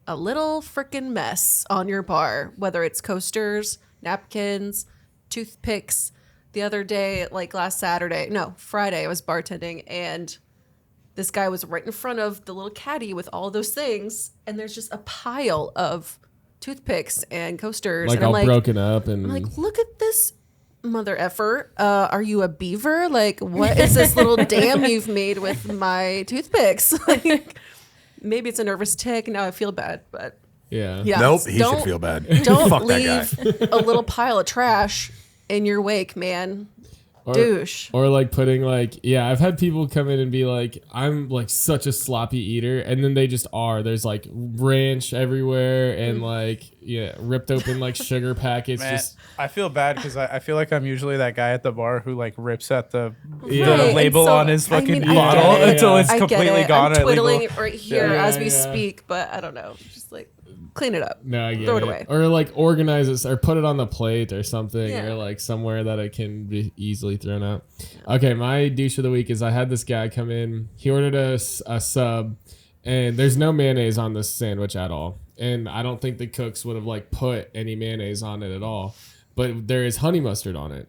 S1: a little freaking mess on your bar, whether it's coasters, napkins, toothpicks the other day, like Friday, I was bartending, and this guy was right in front of the little caddy with all those things, and there's just a pile of toothpicks and coasters.
S2: Like
S1: and
S2: all
S1: I'm
S2: broken up and
S1: I'm like, look at this mother effer. Are you a beaver? Like, what is this little dam you've made with my toothpicks? Like, maybe it's a nervous tick. Now I feel bad, but
S2: yeah.
S1: yeah.
S3: Nope, he
S1: Don't-
S3: should feel bad.
S1: Don't
S3: Fuck that
S1: leave
S3: guy.
S1: a little pile of trash in your wake, man. Douche.
S2: Or like putting like, yeah, I've had people come in and be like, I'm like such a sloppy eater, and then they just are. There's like ranch everywhere and like, yeah, ripped open like sugar packets.
S4: Man,
S2: Just
S4: I feel bad because I feel like I'm usually that guy at the bar who like rips at the
S2: Yeah.
S1: Right, and
S4: label
S1: so,
S4: on his
S1: I
S4: fucking
S1: mean, I
S4: bottle
S1: get it.
S4: until it's
S1: I get
S4: completely
S1: it.
S4: gone.
S1: I'm twiddling
S4: illegal.
S1: it right here
S2: Yeah,
S1: as we
S2: yeah.
S1: speak, but I don't know. Just like clean it up.
S2: no, I get
S1: Throw it
S2: it.
S1: away.
S2: Or like organize it or put it on the plate or something,
S1: Yeah.
S2: or like somewhere that it can be easily thrown out. Okay, my douche of the week is I had this guy come in. He ordered a sub, and there's no mayonnaise on this sandwich at all. And I don't think the cooks would have like put any mayonnaise on it at all. But there is honey mustard on it.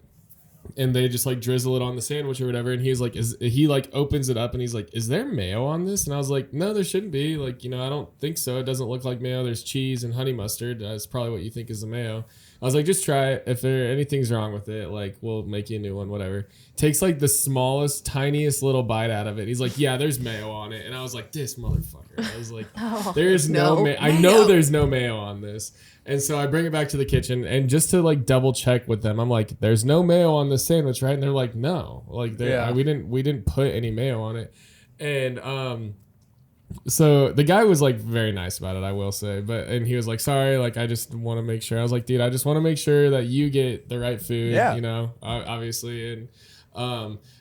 S2: And they just like drizzle it on the sandwich or whatever. And he's like, he like opens it up and he's like, is there mayo on this? And I was like, no, there shouldn't be. Like, I don't think so. It doesn't look like mayo. There's cheese and honey mustard. That's probably what you think is the mayo. I was like, just try it. If anything's wrong with it, like we'll make you a new one, whatever. Takes like the smallest, tiniest little bite out of it. He's like, yeah, there's mayo on it. And I was like, this motherfucker. I was like, there is no mayo. I know there's no mayo on this. And so I bring it back to the kitchen, and just to like double check with them, I'm like, "There's no mayo on this sandwich, right?" And they're like, "No, like we didn't put any mayo on it." And so the guy was like very nice about it, I will say, and he was like, "Sorry, like I just want to make sure." I was like, "Dude, I just want to make sure that you get the right food, obviously." And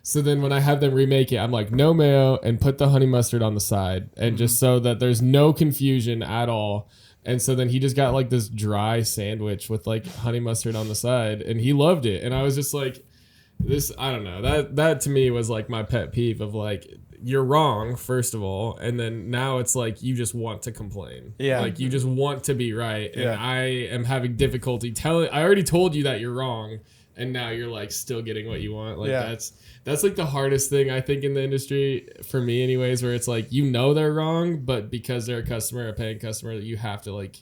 S2: so then when I had them remake it, I'm like, "No mayo," and put the honey mustard on the side, and just so that there's no confusion at all. And so then he just got like this dry sandwich with like honey mustard on the side, and he loved it. And I was just like, I don't know, that to me was like my pet peeve of like, you're wrong, first of all. And then now it's like, you just want to complain.
S4: Yeah.
S2: Like you just want to be right. And
S4: Yeah.
S2: I am having difficulty I already told you that you're wrong. And now you're like still getting what you want. Like that's like the hardest thing I think in the industry for me anyways, where it's like, they're wrong, but because they're a paying customer, you have to like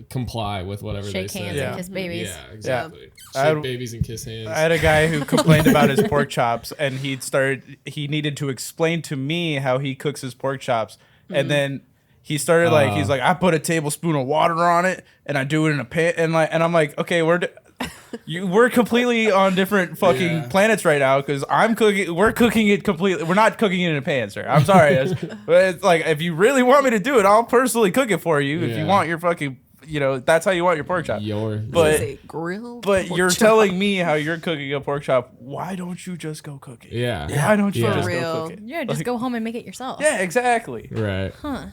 S2: comply with whatever they
S5: Shake
S2: say.
S5: hands and kiss babies.
S2: Yeah, exactly.
S4: I
S2: Shake
S4: had-
S2: babies and kiss hands.
S4: I had a guy who complained about his pork chops, and he needed to explain to me how he cooks his pork chops, and then he started he's like, I put a tablespoon of water on it, and I do it in a pan, and I'm like, okay, we're completely on different fucking planets right now, because we're cooking it completely. We're not cooking it in a pan, sir. I'm sorry. But it's like, if you really want me to do it, I'll personally cook it for you. If you want your fucking, that's how you want your pork chop.
S1: This is a grilled
S4: But
S1: pork
S4: you're
S1: chop.
S4: telling me how you're cooking a pork chop. Why don't you just go cook it?
S2: Yeah.
S4: Why don't you
S2: Yeah.
S4: just
S1: For
S4: go
S1: real.
S4: cook it?
S5: Yeah, just go home and make it yourself.
S4: Yeah, exactly.
S2: Right.
S5: Huh.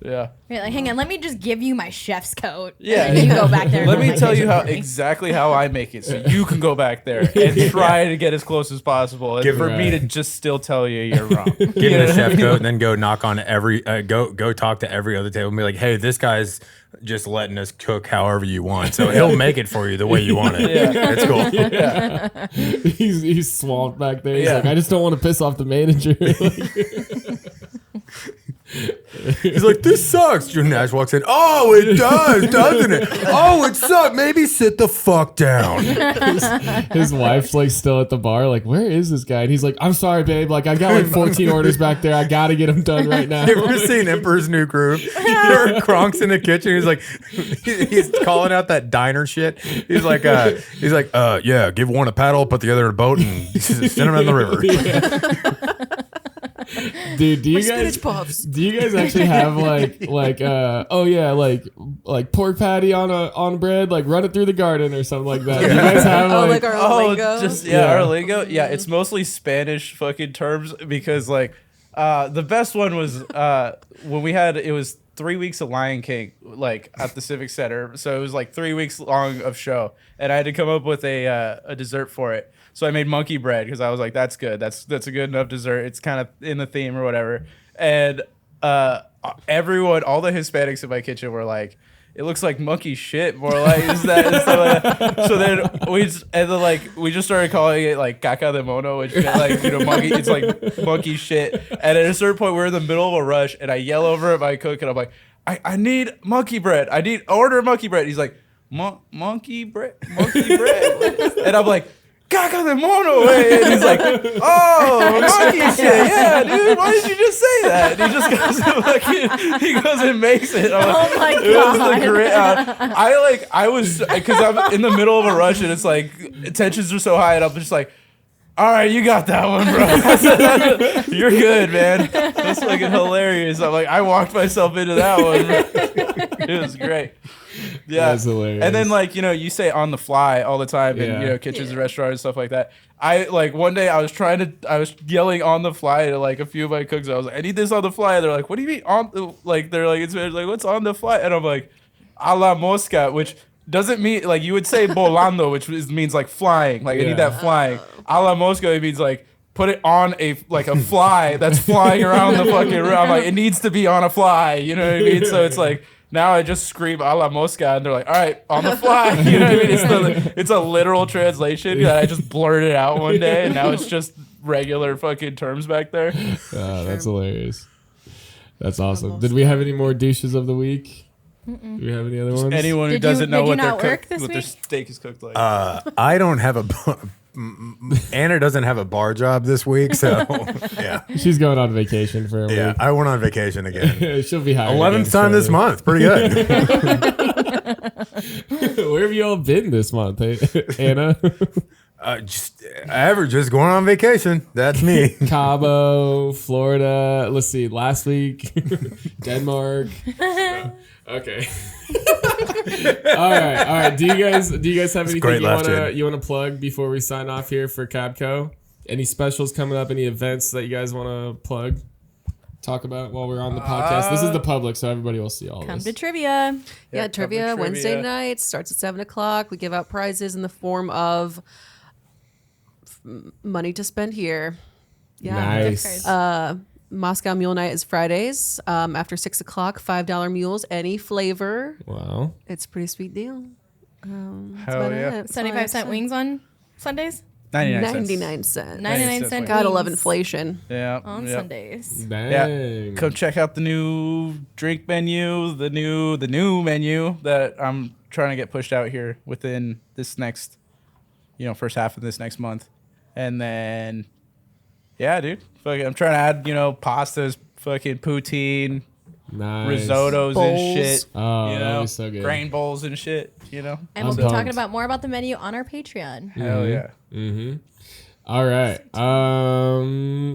S4: Yeah.
S5: You're like, hang on, let me just give you my chef's coat.
S4: Yeah.
S5: And then you go back there. and
S4: Let
S5: do
S4: me
S5: my
S4: tell you
S5: kitchen
S4: how
S5: for me.
S4: exactly how I make it, so you can go back there and try to get as close as possible. And for me to just still tell you you're wrong.
S3: Give him a chef coat and then go knock on every go talk to every other table and be like, hey, this guy's just letting us cook however you want, so he'll make it for you the way you want it. It's cool.
S2: He's swamped back there. He's
S4: Yeah.
S2: like, I just don't want to piss off the manager.
S3: He's like, this sucks. Nash walks in. Oh, it does, doesn't it? Oh, it sucks. Maybe sit the fuck down.
S2: His wife's like still at the bar, like, where is this guy? And he's like, I'm sorry, babe. Like, I've got like 14 orders back there. I gotta get them done right now.
S3: You ever seen Emperor's New Groove? Kronk's in the kitchen. He's like, he's calling out that diner shit. He's like, yeah, give one a paddle, put the other in a boat, and send him in the river.
S2: Dude, do you
S1: spinach puffs.
S2: actually have like pork patty on bread, like run it through the garden or something like that? Do you guys have
S1: like our lingo?
S4: Our lingo. Yeah, it's mostly Spanish fucking terms, because the best one was when it was 3 weeks of Lion King, like at the Civic Center. So it was like 3 weeks long of show, and I had to come up with a dessert for it. So I made monkey bread, because I was like, that's good. That's a good enough dessert. It's kind of in the theme or whatever. And everyone, all the Hispanics in my kitchen were like, it looks like monkey shit, more like is that and stuff like that. So then we just started calling it like caca de mono, which meant like monkey. It's like monkey shit. And at a certain point, we're in the middle of a rush, and I yell over at my cook, and I'm like, I need monkey bread. Order monkey bread. He's like, monkey bread, and I'm like, caca de mono, and he's like, oh, monkey shit, yeah, dude, why did you just say that? And he just goes and makes it. I'm like,
S5: Oh my
S4: it was
S5: God.
S4: the great. I was because I'm in the middle of a rush, and it's like tensions are so high, and I'm just like, all right, you got that one, bro. You're good, man. That's fucking hilarious. I'm like, I walked myself into that one. It was great. Yeah,
S2: That's hilarious.
S4: and then you say on the fly all the time in kitchens and restaurants and stuff like that. One day I was yelling on the fly to like a few of my cooks. I was like, I need this on the fly. And they're like, what do you mean on the, like they're like it's like what's on the fly? And I'm like, a la mosca, which doesn't mean like you would say volando, which means like flying. Like I need that flying. A la mosca, it means like put it on a fly that's flying around the fucking room. I'm like, it needs to be on a fly. You know what I mean? So it's like. Now I just scream a la mosca, and they're like, all right, on the fly. You know what I mean? It's a literal translation that I just blurted out one day, and now it's just regular fucking terms back there.
S2: That's hilarious. That's awesome. Did we have any more douches of the week? Do we have any other ones?
S4: Anyone who
S5: Did
S4: doesn't know
S5: you
S4: what
S5: not work
S4: their
S5: this week?
S4: steak is cooked like.
S3: I don't have Anna doesn't have a bar job this week, so yeah.
S2: She's going on vacation for a
S3: Yeah,
S2: week.
S3: I went on vacation again.
S2: She'll be hired.
S3: 11th time this month. Pretty good.
S2: Where have you all been this month, hey, Anna?
S3: Just average, just going on vacation. That's me.
S2: Cabo, Florida. Let's see. Last week, Denmark. Okay. all right. Do you guys have anything
S3: great laugh, Jen.
S2: you wanna plug before we sign off here for CabCo? Any specials coming up? Any events that you guys want to plug? Talk about while we're on the podcast. This is the public, so everybody will see all
S5: Come
S2: this.
S5: to trivia.
S1: Yeah, trivia Wednesday nights starts at 7:00. We give out prizes in the form of money to spend here. Yeah.
S2: Nice.
S1: Moscow Mule Night is Fridays after 6:00. $5 mules, any flavor.
S2: Wow.
S1: It's a pretty sweet deal.
S4: Hell yeah.
S5: 75-cent wings on Sundays.
S1: 99 cents.
S5: 99-cent
S1: Gotta love
S5: wings
S1: inflation.
S4: Yeah.
S5: on
S4: yeah.
S5: Sundays.
S2: Dang.
S4: Yeah, come check out the new drink menu, the new menu that I'm trying to get pushed out here within this next, first half of this next month, and then, yeah, dude, fucking, I'm trying to add, pastas, fucking poutine,
S2: Nice.
S4: risottos
S1: Bowls.
S4: and shit,
S2: Oh, that was so good.
S4: grain bowls and shit,
S5: And we'll
S2: I'm
S5: be talking
S2: pumped.
S5: about more about the menu on our Patreon.
S4: Hell yeah.
S2: Mm-hmm. All right.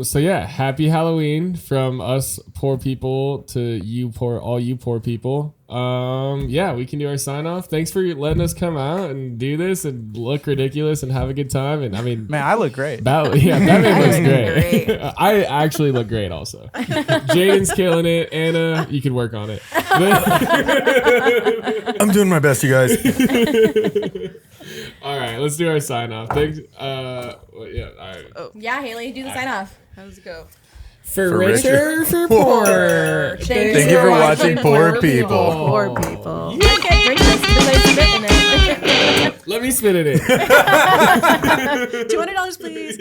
S2: So yeah, happy Halloween from us poor people to all you poor people. Yeah, we can do our sign off. Thanks for letting us come out and do this and look ridiculous and have a good time. And I mean,
S4: Man, I look great.
S2: Batman looks
S1: look
S2: great.
S1: great.
S2: I actually look great also. Jaden's killing it. Anna, you could work on it.
S3: I'm doing my best, you guys.
S2: All right, let's do our sign off. Thanks. Yeah, all right.
S5: Yeah, Haley, do the sign off.
S1: How does it go?
S2: For
S3: richer,
S2: richer, for poorer.
S5: Thank
S3: you for watching Poor People.
S1: Poor people.
S5: Okay, drink this because I spit in it.
S2: Let me spit in it.
S1: $200, please.